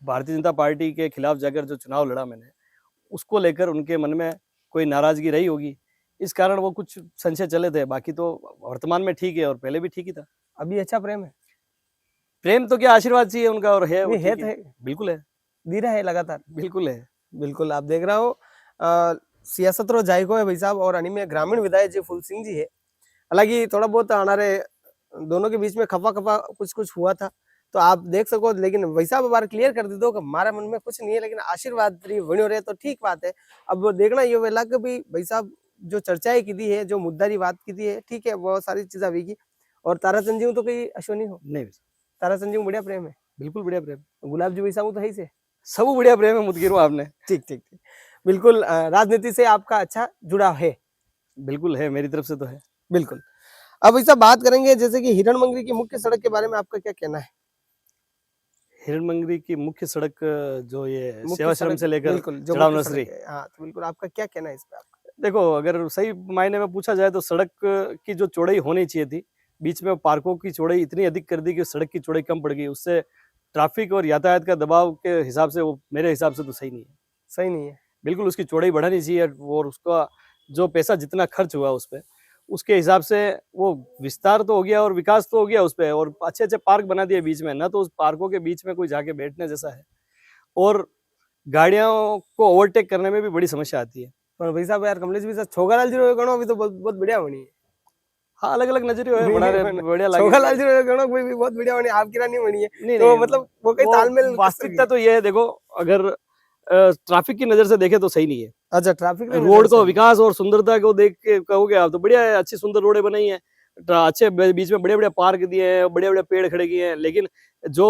भारतीय जनता पार्टी के खिलाफ जाकर जो चुनाव लड़ा मैंने उसको लेकर उनके मन में कोई नाराजगी रही होगी, इस कारण वो कुछ संशय चले थे। बाकी तो वर्तमान में ठीक है और पहले भी ठीक ही था। अभी अच्छा प्रेम है? प्रेम तो क्या आशीर्वाद चाहिए उनका और है वो है बिल्कुल है, दे रहा है लगातार। बिल्कुल है। बिल्कुल आप देख रहा हो सियासत रो जायको है भाई साहब और अनिमे ग्रामीण विधायक जी फूल सिंह जी है। हालांकि थोड़ा बहुत हमारे दोनों के बीच में खफा खफा कुछ हुआ था तो आप देख सको, लेकिन भाई साहब बार क्लियर कर दी दो कि हमारे मन में कुछ नहीं है लेकिन आशीर्वाद बनो रहे तो ठीक बात है। अब देखना ये वेला कि भाई साहब जो चर्चाएं की दी है जो मुद्दा की बात की दी है ठीक है बहुत सारी चीजें अभी की और ताराचंद जी तो कहीं अश्वनी हो नहीं ताराचंद जी बढ़िया प्रेम है? बिल्कुल बढ़िया प्रेम। गुलाब जी भाई साहब तो है ही से सब बढ़िया प्रेम है मुदगिरो आपने। ठीक बिल्कुल राजनीति से आपका अच्छा जुड़ाव है? बिल्कुल है, मेरी तरफ से तो है। बिल्कुल। अब ऐसा बात करेंगे जैसे कि हिरणमंगरी की मुख्य सड़क के बारे में आपका क्या कहना है? हिरणमंगरी की मुख्य सड़क जो ये सेवाश्रम से लेकर चढ़ाव नर्सरी, हाँ तो बिल्कुल आपका क्या कहना है इस पे? देखो अगर सही मायने में पूछा जाए तो सड़क की जो चौड़ाई होनी चाहिए थी, बीच में पार्कों की चौड़ाई इतनी अधिक कर दी कि सड़क की चौड़ाई कम पड़ गई, उससे ट्रैफिक और यातायात का दबाव के हिसाब से वो मेरे हिसाब से तो सही नहीं है। सही नहीं है? बिल्कुल उसकी चौड़ाई बढ़ानी चाहिए और उसका जो पैसा जितना खर्च हुआ उस पर उसके हिसाब से वो विस्तार तो हो गया और विकास तो हो गया उस पे, और अच्छे अच्छे पार्क बना दिए बीच में, ना तो उस पार्कों के बीच में कोई जाके बैठने जैसा है, और गाड़ियों को ओवरटेक करने में भी बड़ी समस्या आती है। पर भाई साहब यार कमलेश भाई साहब छोगालाल जी रो गणो अभी तो बहुत बहुत बढ़िया बनी है। हाँ, अलग अलग नजरिए है, बढ़िया लगे। छोगालाल जी रो गणो कोई भी बहुत बढ़िया बनी, आपकी रानी बनी है। नहीं तो नहीं, मतलब वो कई वो तालमेल वास्तविकता तो ये है, देखो अगर ट्रैफिक की नजर से देखे तो सही नहीं है। अच्छा ट्रैफिक रोड को विकास और सुंदरता को देख के कहोगे आप तो बढ़िया है, अच्छी सुंदर रोडें बनाई हैं, अच्छे बीच में बड़े बड़े पार्क दिए हैं, बड़े बड़े पेड़ खड़े किए हैं, लेकिन जो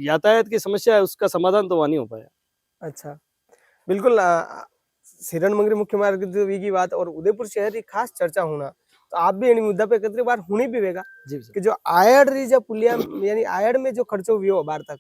यातायात की समस्या है उसका समाधान तो वहाँ नहीं हो पाया। अच्छा बिल्कुल सिरण मंगरी मुख्य मार्ग की बात और उदयपुर शहर की खास चर्चा होना, तो आप भी इन मुद्दा पे कितनी बार होनी भी वेगा जी कि जो आयड री जो पुलिया यानी आयड में जो खर्चो वियो बार तक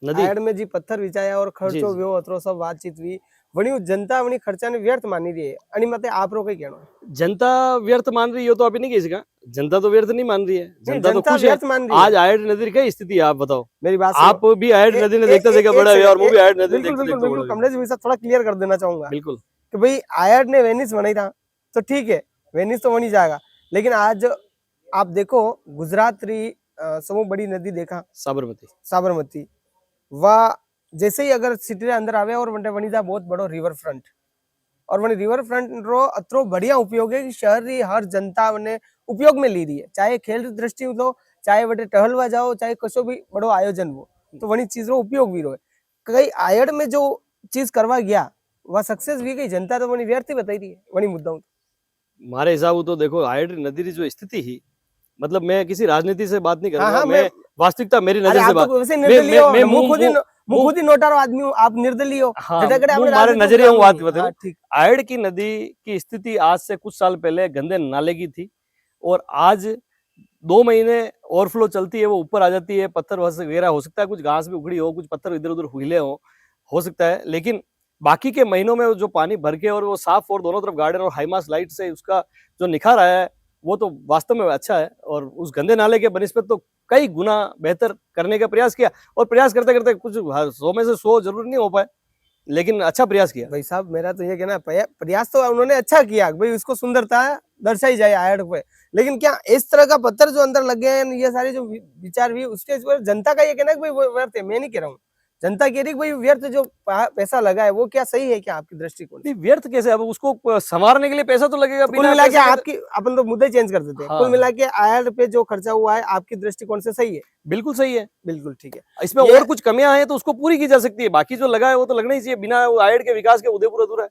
नदी आयड में जी पत्थर विचाया और खर्चो जी। वियो अतरो सब बातचीत हुई वणी जनता वणी खर्चा ने व्यर्थ मानी रही है अनि मते आप रो कई कहनो है? जनता व्यर्थ मान रही हो तो अभी नहीं कह सका, जनता तो व्यर्थ नहीं मान रही है, नहीं, जनता तो खुश है। व्यर्थ मान रही है। आज आयड नदी की स्थिति है, आप बताओ। मेरी बात आप भी आयड नदी ने देखते देखते बड़ा हुए और वो भी आयड नदी बिल्कुल देखते बिल्कुल देखते बिल्कुल बड़ा कमलेश भाई साहब थोड़ा क्लियर कर देना चाहूंगा बिल्कुल। कि भाई आयड ने वेनिस बनाई था तो ठीक है, वेनिस तो बनी जाएगा, लेकिन आज आप देखो गुजरात री समूह बड़ी नदी देखा साबरमती वह जैसे ही अगर सिटी रे अंदर आवे और बनी जा बहुत बड़ो रिवर फ्रंट, और वही रिवर फ्रंट रो अतरो बढ़िया उपयोग है कि शहर री हर जनता ने उपयोग में ली रही है, चाहे खेल की दृष्टि लो, चाहे बटे टहलवा जाओ, चाहे कसो भी बड़ो आयोजन हो, तो वही चीज रो उपयोग भी रहे। कई आयड में जो चीज करवा गया वह सक्सेस भी गई, जनता तो वही व्यर्थ ही बताई रही है वही मुद्दा। हमारे हिसाब तो देखो आयड नदी की जो स्थिति ही, मतलब मैं किसी राजनीति से बात नहीं हाँ, करूंगा, हाँ, मैं वास्तविकता मेरी अरे नजर से आप बात तो वैसे निर्दलीय हो, मुंह खुद ही नोटारो आदमी हो, आप निर्दलीय हो। हाँ, आपने हमारे नजरिए में बात बताओ। ठीक। आयड की नदी की स्थिति आज से कुछ साल पहले गंदे नाले की थी, और आज 2 महीने ओवरफ्लो चलती है, वो ऊपर आ जाती है, पत्थर वगैरह हो सकता है, कुछ घास भी उखड़ी हो, कुछ पत्थर इधर उधर हिले हो सकता है, लेकिन बाकी के महीनों में जो पानी भर के और वो साफ और दोनों तरफ गार्डन और हाईमास लाइट से उसका जो निखार आया है वो तो वास्तव में अच्छा है, और उस गंदे नाले के बनिस्बत तो कई गुना बेहतर करने का प्रयास किया, और प्रयास करते करते कुछ 100 में से 100 जरूर नहीं हो पाए, लेकिन अच्छा प्रयास किया। भाई साहब मेरा तो ये कहना है प्रयास तो उन्होंने अच्छा किया भाई, उसको सुंदरता दर्शाई जाए आयड पे, लेकिन क्या इस तरह का पत्थर जो अंदर लगे हैं, ये सारे जो विचार भी उसके जनता का ये कहना है कि भाई व्यर्थ है, मैं नहीं कह रहा हूँ, जनता कह रही भाई व्यर्थ जो पैसा लगा है वो क्या सही है क्या आपकी दृष्टिकोण? नहीं, व्यर्थ कैसे, अब उसको संवारने के लिए पैसा तो लगेगा। कुल मिला के आपकी अपन तो मुद्दे चेंज कर देते हैं, हाँ। कुल मिला के आयड पे जो खर्चा हुआ है आपकी दृष्टिकोण से सही है? बिल्कुल सही है, बिल्कुल ठीक है। इसमें और कुछ कमियां हैं तो उसको पूरी की जा सकती है, बाकी जो लगा है वो तो लगना ही चाहिए, बिना आयड के विकास के उदयपुर अधूरा है।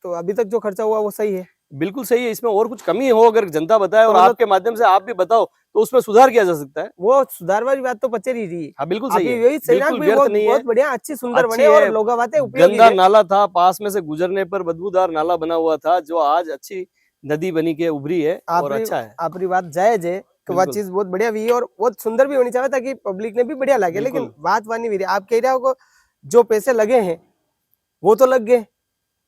तो अभी तक जो खर्चा हुआ वो सही है? बिल्कुल सही है, इसमें और कुछ कमी हो अगर जनता बताए और आपके माध्यम से आप भी बताओ तो उसमें सुधार किया जा सकता है। वो सुधार वाली बात तो पचर ही रही। हाँ बिल्कुल सही है, यही सही ना, बहुत बढ़िया अच्छी सुंदर बने और लोग बातें उपयोगी गंदा नाला था, पास में से गुजरने पर बदबूदार नाला बना हुआ था, जो आज अच्छी नदी बनी के उभरी है और अच्छा है। आपकी बात जायज है कि वह चीज बहुत बढ़िया भी है और बहुत सुंदर भी होनी चाहिए ताकि पब्लिक ने भी बढ़िया लगे, लेकिन बात वानी भी रही, आप कह रहे हो जो पैसे लगे हैं वो तो लग गए,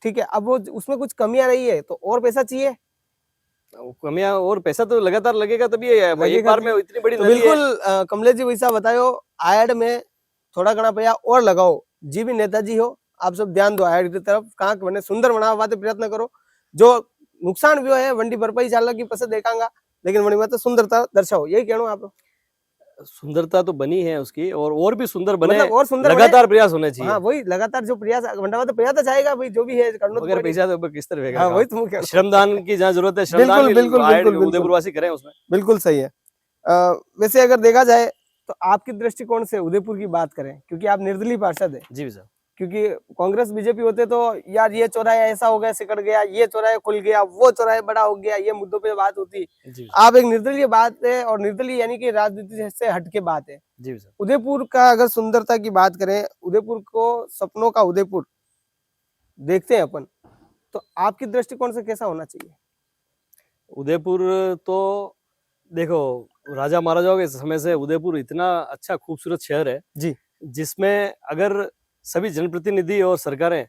ठीक है, अब वो उसमें कुछ कमियां रही है तो और पैसा चाहिए, कमियां और पैसा तो लगातार लगेगा, तभी एक बार में इतनी बड़ी तो नदी बिल्कुल कमलेश जी वैसा बताओ आयड में थोड़ा घना पैसा और लगाओ, जी भी नेताजी हो आप सब ध्यान दो आयड की तरफ, कहाँ बने सुंदर बनावा प्रयत्न करो, जो नुकसान भी है वंडी भरपाई चाल की पैसे देखांगा, लेकिन वही बात सुंदरता दर्शाओ, यही कहना आप? सुंदरता तो बनी है उसकी, और भी सुंदर बने, मतलब और सुंदर लगातार प्रयास होने चाहिए। हाँ वही लगातार जो प्रयास घंटा तो प्रयास जाएगा भाई, जो भी है अगर पैसा तो किस तरह हाँ, वही तो श्रमदान की जहाँ जरूरत है, श्रमदान बिल्कुल उदयपुरवासी करें उसमें। बिल्कुल सही है। वैसे अगर देखा जाए तो आपकी दृष्टिकोण से उदयपुर की बात करें, क्योंकि आप निर्दलीय पार्षद है जी सर, क्योंकि कांग्रेस बीजेपी होते तो यार ये चौराहा ऐसा हो गया सिकड़ गया, ये चौराहा खुल गया, वो चौराहा बड़ा हो गया, ये मुद्दों पे बात होती, आप एक निर्दलीय बात है और निर्दलीय यानी कि राजनीति से हटके बात है। जी सर, उदयपुर का अगर सुंदरता की बात करें, उदयपुर को सपनों का उदयपुर देखते हैं अपन, तो आपकी दृष्टिकोण से कैसा होना चाहिए? उदयपुर तो देखो राजा महाराजाओं के समय से उदयपुर इतना अच्छा खूबसूरत शहर है जी, जिसमें अगर सभी जनप्रतिनिधि और सरकारें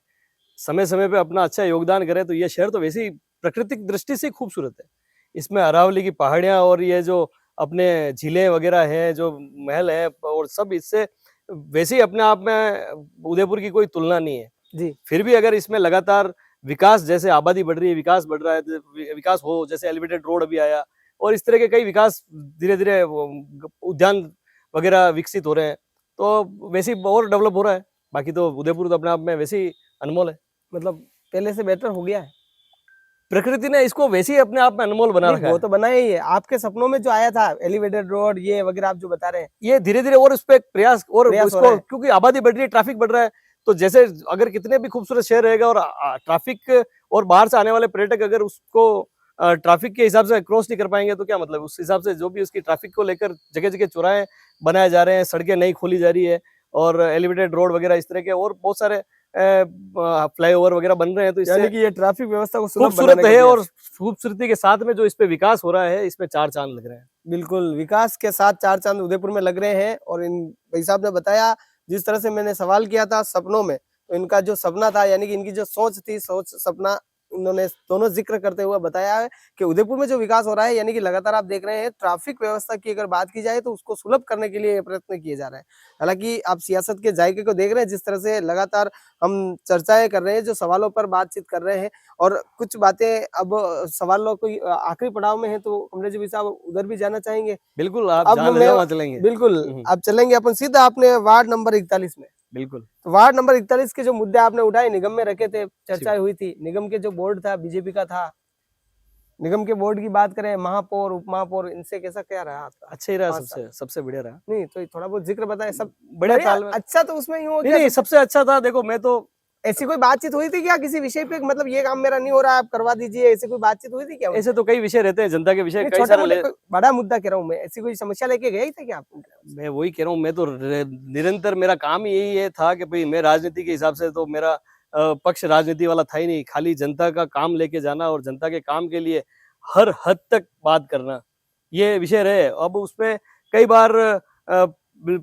समय समय पे अपना अच्छा योगदान करें तो यह शहर तो वैसे ही प्राकृतिक दृष्टि से खूबसूरत है। इसमें अरावली की पहाड़ियां और ये जो अपने झीलें वगैरह है, जो महल है, और सब इससे वैसे ही अपने आप में उदयपुर की कोई तुलना नहीं है। जी, फिर भी अगर इसमें लगातार विकास, जैसे आबादी बढ़ रही है, विकास बढ़ रहा है, विकास हो, जैसे एलिवेटेड रोड अभी आया और इस तरह के कई विकास धीरे धीरे उद्यान वगैरह विकसित हो रहे हैं, तो वैसे ही और डेवलप हो रहा है। बाकी तो उदयपुर तो अपने आप में वैसे ही अनमोल है, मतलब पहले से बेहतर हो गया है। प्रकृति ने इसको वैसे ही अपने आप में अनमोल बना रखा वो है। तो बनाया ही है। आपके सपनों में जो आया था एलिवेटेड रोड ये वगैरह आप जो बता रहे हैं, ये धीरे धीरे और उस पर प्रयास और प्रयास हो उसको, रहा है। क्योंकि आबादी बढ़ रही है, ट्रैफिक बढ़ रहा है, तो जैसे अगर कितने भी खूबसूरत शहर रहेगा और ट्रैफिक और बाहर से आने वाले पर्यटक अगर उसको ट्रैफिक के हिसाब से क्रॉस नहीं कर पाएंगे तो क्या मतलब, उस हिसाब से जो भी उसकी ट्रैफिक को लेकर जगह जगह चौराहे बनाए जा रहे हैं, सड़कें नई खोली जा रही है और एलिवेटेड रोड वगैरह इस तरह के और बहुत सारे फ्लाईओवर वगैरह बन रहे हैं, तो यानी इससे कि ये ट्रैफिक व्यवस्था को सुलभ खूबसूरत बनाने का है और प्रयास। खूबसूरती के साथ में जो इस पे विकास हो रहा है, इसमें चार चांद लग रहे हैं। बिल्कुल विकास के साथ चार चांद उदयपुर में लग रहे हैं। और इन भाई साहब ने बताया, जिस तरह से मैंने सवाल किया था सपनों में, तो इनका जो सपना था यानी कि इनकी जो सोच थी, सोच सपना इन्होंने दोनों जिक्र करते हुए बताया है कि उदयपुर में जो विकास हो रहा है, यानी कि लगातार आप देख रहे हैं ट्रैफिक व्यवस्था की अगर बात की जाए तो उसको सुलभ करने के लिए ये प्रयत्न किए जा रहे हैं। हालांकि आप सियासत के जायके को देख रहे हैं, जिस तरह से लगातार हम चर्चाएं कर रहे हैं, जो सवालों पर बातचीत कर रहे हैं और कुछ बातें अब सवालों को आखिरी पड़ाव में है, तो कमलेश जी साहब उधर भी जाना चाहेंगे। बिल्कुल, आप अब जहाँ ले मैं जाओ वहाँ चलेंगे। बिल्कुल अब चलेंगे अपन सीधा अपने वार्ड नंबर 41 में। बिल्कुल। तो वार्ड नंबर 41 के जो मुद्दे आपने उठाए, निगम में रखे थे, चर्चा हुई थी, निगम के जो बोर्ड था बीजेपी का था, निगम के बोर्ड की बात करें, महापौर उप महापौर, इनसे कैसा क्या रहा आपका? अच्छा ही रहा, 5 साल। सबसे बढ़िया रहा। नहीं तो थोड़ा बहुत जिक्र बताए, सब बढ़िया तालमेल। अच्छा तो उसमें यूं हो नहीं गया नहीं, सबसे अच्छा था। देखो, मैं तो ऐसी कोई बातचीत हुई थी क्या किसी विषय पे, मतलब ये काम मेरा नहीं हो रहा आप करवा दीजिए, ऐसी कोई बातचीत हुई थी क्या? ऐसे तो कई विषय रहते हैं, जनता के विषय कई छोटा सारे मोटा बड़ा मुद्दा कह रहा हूँ मैं, ऐसी कोई समस्या लेके गए थे क्या आप? मैं वही कह रहा हूँ, मैं तो निरंतर मेरा काम ही यही है था कि भाई मैं राजनीति के हिसाब से तो मेरा पक्ष राजनीति वाला था ही नहीं, खाली जनता का काम लेके जाना और जनता के काम के लिए हर हद तक बात करना, ये विषय रहे। अब उसमें कई बार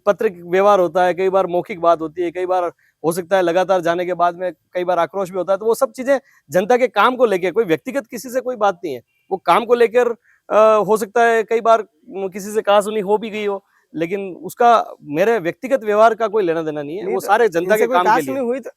पत्र व्यवहार होता है, कई बार मौखिक बात होती है, कई बार हो सकता है लगातार जाने के बाद में कई बार आक्रोश भी होता है, तो वो सब चीजें जनता के काम को लेकर, कोई व्यक्तिगत किसी से कोई बात नहीं है, वो काम को लेकर हो सकता है कई बार किसी से कहा सुनी हो भी गई हो, लेकिन उसका मेरे व्यक्तिगत व्यवहार का कोई लेना देना नहीं है, वो सारे जनता के काम के लिए हुई तो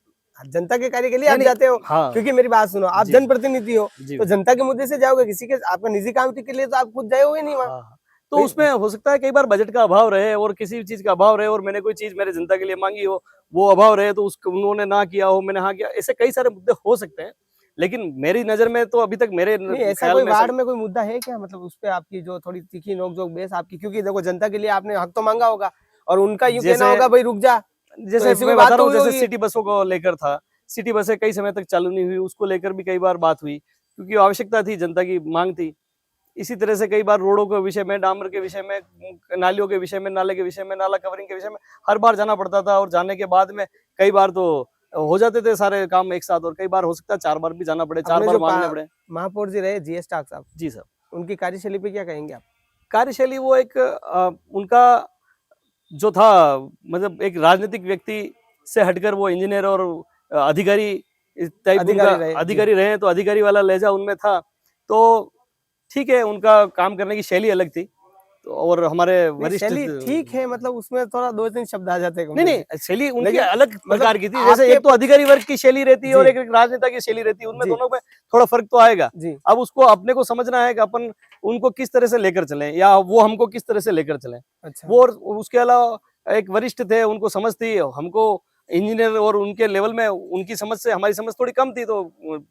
जनता के कार्य के लिए आप जाते हो। हाँ। क्योंकि मेरी बात सुनो, आप जनप्रतिनिधि हो, जी। तो जनता के मुद्दे से जाओगे, किसी के आपका निजी काम के लिए तो आप खुद जाओगे नहीं वहाँ। हाँ। तो उसमें हो सकता है कई बार बजट का अभाव रहे और किसी भी चीज का अभाव रहे और मैंने कोई चीज मेरे जनता के लिए मांगी हो, वो अभाव रहे तो उसको उन्होंने ना किया हो, मैंने हाँ किया, ऐसे कई सारे मुद्दे हो सकते हैं, लेकिन मेरी नजर में तो अभी तक मेरे ऐसा कोई वार्ड में कोई मुद्दा है क्या, मतलब उस पे आपकी जो थोड़ी तीखी नोकझोंक बेस आपकी, क्योंकि देखो जनता के लिए आपने हक तो मांगा होगा और उनका यूं कहना होगा भाई रुक जा, जैसे मैं बता रहा हूँ, जैसे सिटी बसों को लेकर था, सिटी बसें कई समय तक चालू नहीं हुई, उसको लेकर भी कई बार बात हुई क्योंकि आवश्यकता थी, जनता की मांग थी। इसी तरह से कई बार रोडों के विषय में, डामर के विषय में, नालियों के विषय में, नाले के विषय में, नाला कवरिंग के विषय में हर बार जाना पड़ता था और जाने के बाद में कई बार तो हो जाते थे सारे काम एक साथ और कई बार हो सकता है 4 बार भी जाना पड़े, 4 बार मांगने पड़े। महापौर जी रहे जीएस टाक साहब, जी सर, उनकी कार्यशैली पे क्या कहेंगे आप? कार्यशैली वो एक उनका जो था, मतलब एक राजनीतिक व्यक्ति से हटकर वो इंजीनियर और अधिकारी टाइप अधिकारी रहे, तो अधिकारी वाला लहजा उनमें था, तो ठीक है, उनका काम करने की शैली अलग थी। तो और हमारे वरिष्ठ ठीक है, मतलब उसमें थोड़ा 2-3 शब्द आ जाते हैं। नहीं शैली उनकी अलग प्रकार की थी, जैसे एक तो अधिकारी वर्ग की शैली रहती है और एक राजनेता की शैली रहती है, उनमें दोनों में थोड़ा फर्क तो आएगा। अब उसको अपने को समझना है कि अपन उनको किस तरह से लेकर चलें या वो हमको किस तरह से लेकर चलें। अच्छा। वो उसके अलावा एक वरिष्ठ थे, उनको समझ थी, हमको इंजीनियर और उनके लेवल में उनकी समझ से हमारी समझ थोड़ी कम थी, तो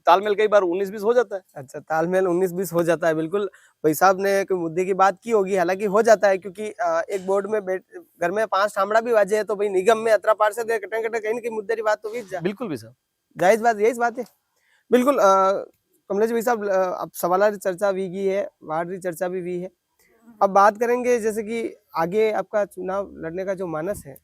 तालमेल कई बार 19-20 हो जाता है। अच्छा, तालमेल 19-20 हो जाता है। बिल्कुल भाई साहब ने कोई मुद्दे की बात की होगी, हालांकि हो जाता है क्योंकि एक बोर्ड में घर में 5 ठामड़ा भी बाजे है तो भाई निगम में अतरा पार से कहीं की मुद्दे की बात तो बीत जाए। बिल्कुल भी साहब, जायज बात, यही बात है। बिल्कुल कमलेश भाई साहब, अब सवाल चर्चा भी की है, वार्ड की चर्चा भी हुई है, अब बात करेंगे जैसे कि आगे आपका चुनाव लड़ने का जो मानस है,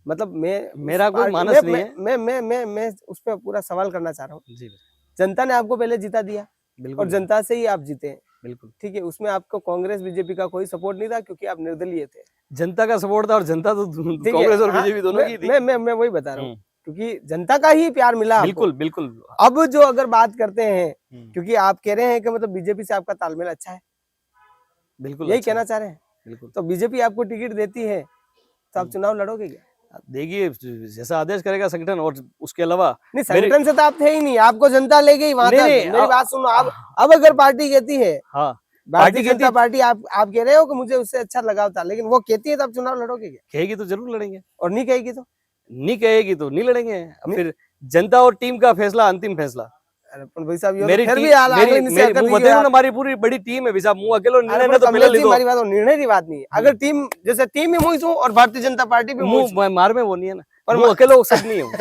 मतलब मेरा कोई मानस नहीं है, मैं उस पर पूरा सवाल करना चाह रहा हूँ। जनता ने आपको पहले जीता दिया और जनता से ही आप जीते हैं, बिल्कुल ठीक है, उसमें आपको कांग्रेस बीजेपी का कोई सपोर्ट नहीं था क्योंकि आप निर्दलीय थे। जनता का सपोर्ट था और जनता तो कांग्रेस और बीजेपी दोनों की थी। मैं वही बता रहा हूँ क्योंकि जनता का ही प्यार मिला। बिल्कुल बिल्कुल। अब जो अगर बात करते हैं, क्योंकि आप कह रहे हैं कि मतलब बीजेपी से आपका तालमेल अच्छा है, बिल्कुल यही कहना चाह रहे हैं, बिल्कुल, तो बीजेपी आपको टिकट देती है तो आप चुनाव लड़ोगे क्या? देखिए जैसा आदेश करेगा संगठन, और उसके अलावा नहीं, संगठन से तो आप थे ही नहीं, आपको जनता ले गई वहां नहीं, तक। नहीं, मेरी बात सुनो, अब अगर पार्टी कहती है, हाँ भारतीय कहती जनता पार्टी, आप कह रहे हो कि मुझे उससे अच्छा लगाव था, लेकिन वो कहती है तो आप चुनाव लड़ोगे क्या? कहेगी तो जरूर लड़ेंगे, और नहीं कहेगी तो? नहीं कहेगी तो नहीं लड़ेंगे। अब फिर जनता और टीम का फैसला, अंतिम फैसला। अरे पर भाई साहब, ये तो मेरी फिर टीम, भी आगले मेरी निश्चय मेरी कर मुंह दी बतेरो यार। ना, हमारी पूरी बड़ी टीम है भाई साहब, मुंह अकेलो अरे निर्णय पर ना तो पहले कमलेश ले जी, दो। हमारी बात निर्णय की बात नहीं, अगर टीम जैसे टीम ही मुझ और भारतीय जनता पार्टी भी मुझ, मुंह मार में वो नहीं है ना, पर मुंह अकेलो सब नहीं हूँ।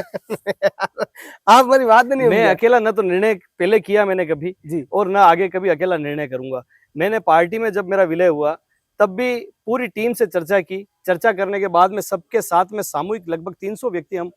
आप हमारी बात नहीं मैं होगी अकेला ना तो निर्णय पहले किया मैंने कभी, जी। और ना आगे कभी अकेला निर्णय करूंगा। मैंने पार्टी में जब मेरा विलय हुआ तब भी पूरी टीम से चर्चा की, चर्चा करने के बाद में सबके साथ में सामूहिक लगभग 300 व्यक्ति हम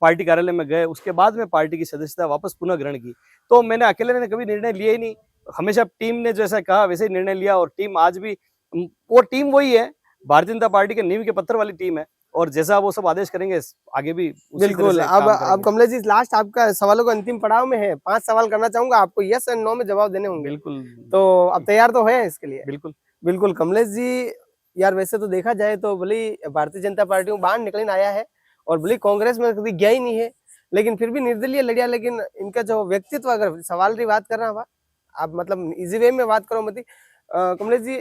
पार्टी कार्यालय में गए, उसके बाद में पार्टी की सदस्यता वापस पुनः ग्रहण की। तो मैंने अकेले ने कभी निर्णय लिया ही नहीं, हमेशा टीम ने जैसा कहा वैसे ही निर्णय लिया, और टीम आज भी वो टीम वही है, भारतीय जनता पार्टी के नींव के पत्थर वाली टीम है, और जैसा वो सब आदेश करेंगे आगे भी उसी तरह बिल्कुल। से अब काम करेंगे। कमलेश जी, लास्ट आपका सवालों का अंतिम पड़ाव में है, 5 सवाल करना चाहूंगा आपको, यस एंड नो में जवाब देने होंगे। बिल्कुल, तो आप तैयार तो हैं इसके लिए? बिल्कुल। बिल्कुल कमलेश जी, यार वैसे तो देखा जाए तो भले ही भारतीय जनता पार्टी में बाहर निकलने आया है, और भले कांग्रेस में कभी गया ही नहीं है, लेकिन फिर भी निर्दलीय लड़िया। लेकिन इनका जो व्यक्तित्व, अगर सवाल की बात कर रहा हूँ, आप मतलब इजी वे में बात करो मत। कमलेश जी,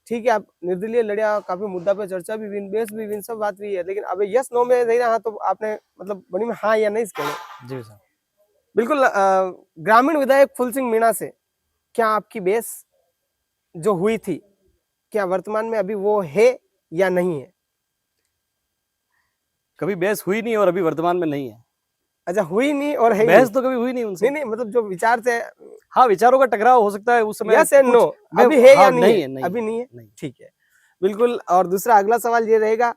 ठीक है, आप निर्दलीय लड़िया, काफी मुद्दा पे चर्चा भी हुई, बहस भी हुई, सब बात हुई है, लेकिन अब यस नो में दे रहा तो आपने मतलब बनी में हाँ या नहीं इसके लिए? जी साहब। बिल्कुल। ग्रामीण विधायक फूल सिंह मीणा से क्या आपकी बहस जो हुई थी, क्या वर्तमान में अभी वो है या नहीं है? कभी बहस हुई नहीं और अभी वर्तमान में नहीं है। अच्छा, हुई नहीं और है बहस नहीं। तो कभी हुई नहीं उनसे। नहीं, मतलब जो विचार से, हाँ, विचारों का टकराव हो सकता है उस समय। यस एंड नो, मैं अभी है या हाँ, नहीं है? नहीं अभी नहीं है, नहीं। ठीक है, बिल्कुल। और दूसरा अगला सवाल ये रहेगा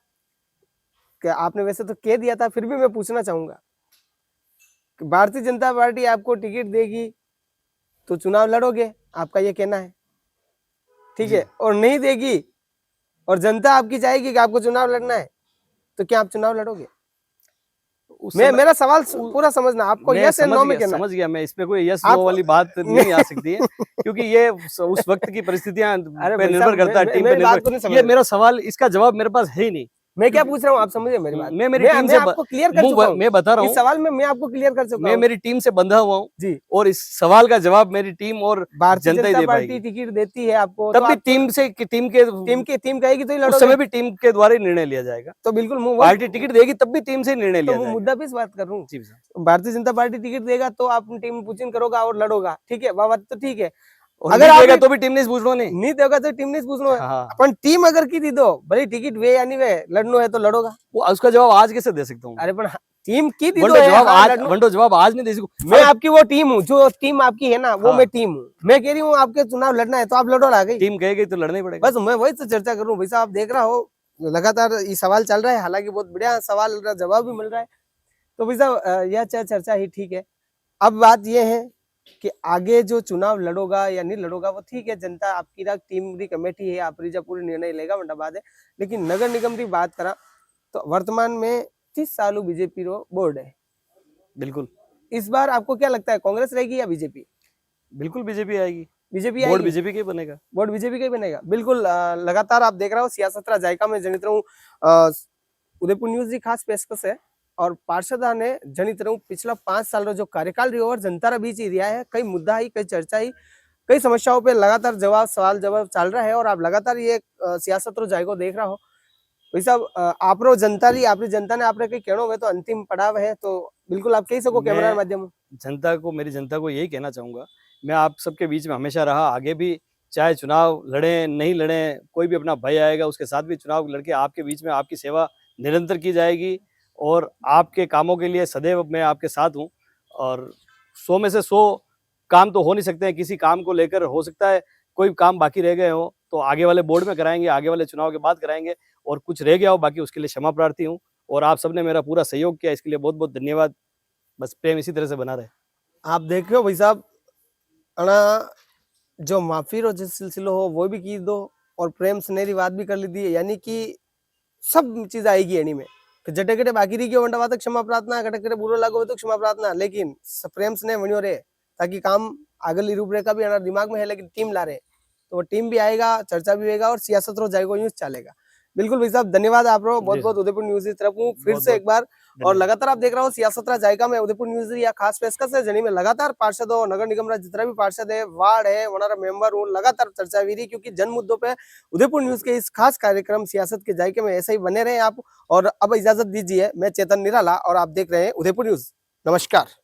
कि आपने वैसे तो कह दिया था, फिर भी मैं पूछना चाहूंगा कि भारतीय जनता पार्टी आपको टिकट देगी तो चुनाव लड़ोगे, आपका ये कहना है, ठीक जी। है? और नहीं देगी और जनता आपकी चाहेगी कि आपको चुनाव लड़ना है, तो क्या आप चुनाव लड़ोगे? उस मैं समय मेरा सवाल पूरा समझना, आपको मैं यस एंड नो में कहना है। समझ गया मैं, इसमें कोई यस आप नो वाली बात नहीं आ सकती है, क्योंकि ये उस वक्त की परिस्थितियां अरे पे भाई निर्भर साहब, करता है, टीम पे मेरी बात को नहीं निर्भर। समझ ये रहे। मेरा सवाल, इसका जवाब मेरे पास है ही नहीं। मैं क्या पूछ रहा हूँ, आप समझिए मेरी बात। मैं मेरी टीम मैं से आपको क्लियर कर चुका हूँ, मैं बता रहा इस हूँ, सवाल में मैं आपको क्लियर कर चुका मैं हूँ मेरी टीम से बंधा हुआ हूँ, जी। और इस सवाल का जवाब मेरी टीम और भारतीय जनता ही जनता दे पार्टी पाएगी। टिकट देती है आपको, तब तो भी आप टीम कहेगी तो ही उस लड़ोगे। समय भी टीम के द्वारा ही निर्णय लिया जाएगा। तो बिल्कुल पार्टी टिकट देगी तब भी टीम से ही निर्णय तो लिया वो जाएगा। मुद्दा पे इस बात कर रहा हूँ। जी साहब। भारतीय जनता पार्टी टिकट देगा तो आप टीम पूछन करोगा और लड़ोगा, ठीक है, वह बात तो ठीक है। और अगर नहीं आप देगा तो भी टीम ने पूछना नहीं। नहीं देगा तो टीम ने पूछना है, हाँ, अपन टीम अगर की दी दो, भले टिकट वे या नहीं वे, लड़नो है तो लड़ोगा। वो उसका जवाब आज कैसे दे सकता हूँ? अरे पर टीम की दी दो वंडो है, जवाब हाँ, आज, लड़नो। वंडो जवाब आज नहीं दे सकूं। मैं आपकी वो टीम हूँ, जो टीम आपकी है ना, वो हाँ। मैं टीम हूँ। मैं कह रही हूँ आपके चुनाव लड़ना है तो आप लड़ो, आ गई टीम कहेगी तो लड़ना ही पड़ेगा। बस। मैं वही तो चर्चा कर रहा हूँ भाई साहब, आप देख रहा हो लगातार ये सवाल चल रहा है, हालांकि बहुत बढ़िया सवाल का जवाब भी मिल रहा है। तो भाई साहब, यह चर्चा ही ठीक है। अब बात यह है कि आगे जो चुनाव लड़ोगा या नहीं लड़ोगा वो ठीक है, जनता आपकी टीम री कमेटी है, आप रीजा पूरी निर्णय लेगा, वंडा बात है। लेकिन नगर निगम की बात करा तो वर्तमान में 30 सालों बीजेपी रो बोर्ड है। बिल्कुल। इस बार आपको क्या लगता है, कांग्रेस रहेगी या बीजेपी? बिल्कुल बीजेपी आएगी। बीजेपी बोर्ड आएगी, बीजेपी का ही बनेगा। बोर्ड बीजेपी का ही बनेगा। बिल्कुल। लगातार आप देख रहे हो सियासत जायका में जनित रहूं, उदयपुर न्यूज की खास पेशकश है, और पार्षद ने जनित रहूं पिछला 5 साल रो जो कार्यकाल रही और जनता रा बीच ही रिया है, कई मुद्दा ही, कई चर्चा ही, कई समस्याओं पे लगातार सवाल जवाब चल रहा है, और आप लगातार ये सियासत रो जायको देख रहा हो भाई साहब। आप रो जनता री, आपरी जनता ने आपने कहीं कहना हो तो अंतिम पड़ाव है, तो बिल्कुल आप कह सको कैमरा के माध्यम। मेरी जनता को यही कहना चाहूंगा, मैं आप सबके बीच में हमेशा रहा, आगे भी, चाहे चुनाव लड़े नहीं लड़े, कोई भी अपना भाई आएगा उसके साथ भी चुनाव लड़के आपके बीच में आपकी सेवा निरंतर की जाएगी, और आपके कामों के लिए सदैव मैं आपके साथ हूँ। और 100 में से 100 काम तो हो नहीं सकते हैं, किसी काम को लेकर हो सकता है कोई काम बाकी रह गए हो तो आगे वाले बोर्ड में कराएंगे, आगे वाले चुनाव के बाद कराएंगे, और कुछ रह गया हो बाकी उसके लिए क्षमा प्रार्थी हूँ। और आप सबने मेरा पूरा सहयोग किया, इसके लिए बहुत बहुत धन्यवाद। बस प्रेम इसी तरह से बना रहे। आप देख रहे हो भाई साहब, अना जो माफी रो जिस सिलसिलो हो वो भी की दो, और प्रेम स्नेह बात भी कर ली दी, यानी कि सब चीज आएगी एनी में। जटे कटे बाकी रही गयो वंडा क्षमा प्रार्थना, कटे कटे बुरो लागो तो क्षमा प्रार्थना, लेकिन प्रेम स्नेह बनियो रहे, ताकि काम आगली रूपरेखा भी दिमाग में है, लेकिन टीम ला रहे तो वो टीम भी आएगा, चर्चा भी होगा, और सियासत रो जाएगा, यूं चलेगा। बिल्कुल भाई साहब, धन्यवाद आप लोग बहुत जी बहुत सर। उदयपुर न्यूज की तरफ हूँ फिर बहुत से बहुत एक बार। और धन्यवाद। लगातार आप देख रहे हो सियासत रा जायका में उदयपुर न्यूज या खास पेशकश है जनी में लगातार पार्षद और नगर निगम रा जितना भी पार्षद है वार्ड है वनारा मेंबर हूँ लगातार चर्चा हुई रही, क्योंकि जन मुद्दों पे उदयपुर न्यूज के इस खास कार्यक्रम सियासत के जायके में ऐसे ही बने रहे आप। और अब इजाजत दीजिए, मैं चेतन निराला और आप देख रहे हैं उदयपुर न्यूज। नमस्कार।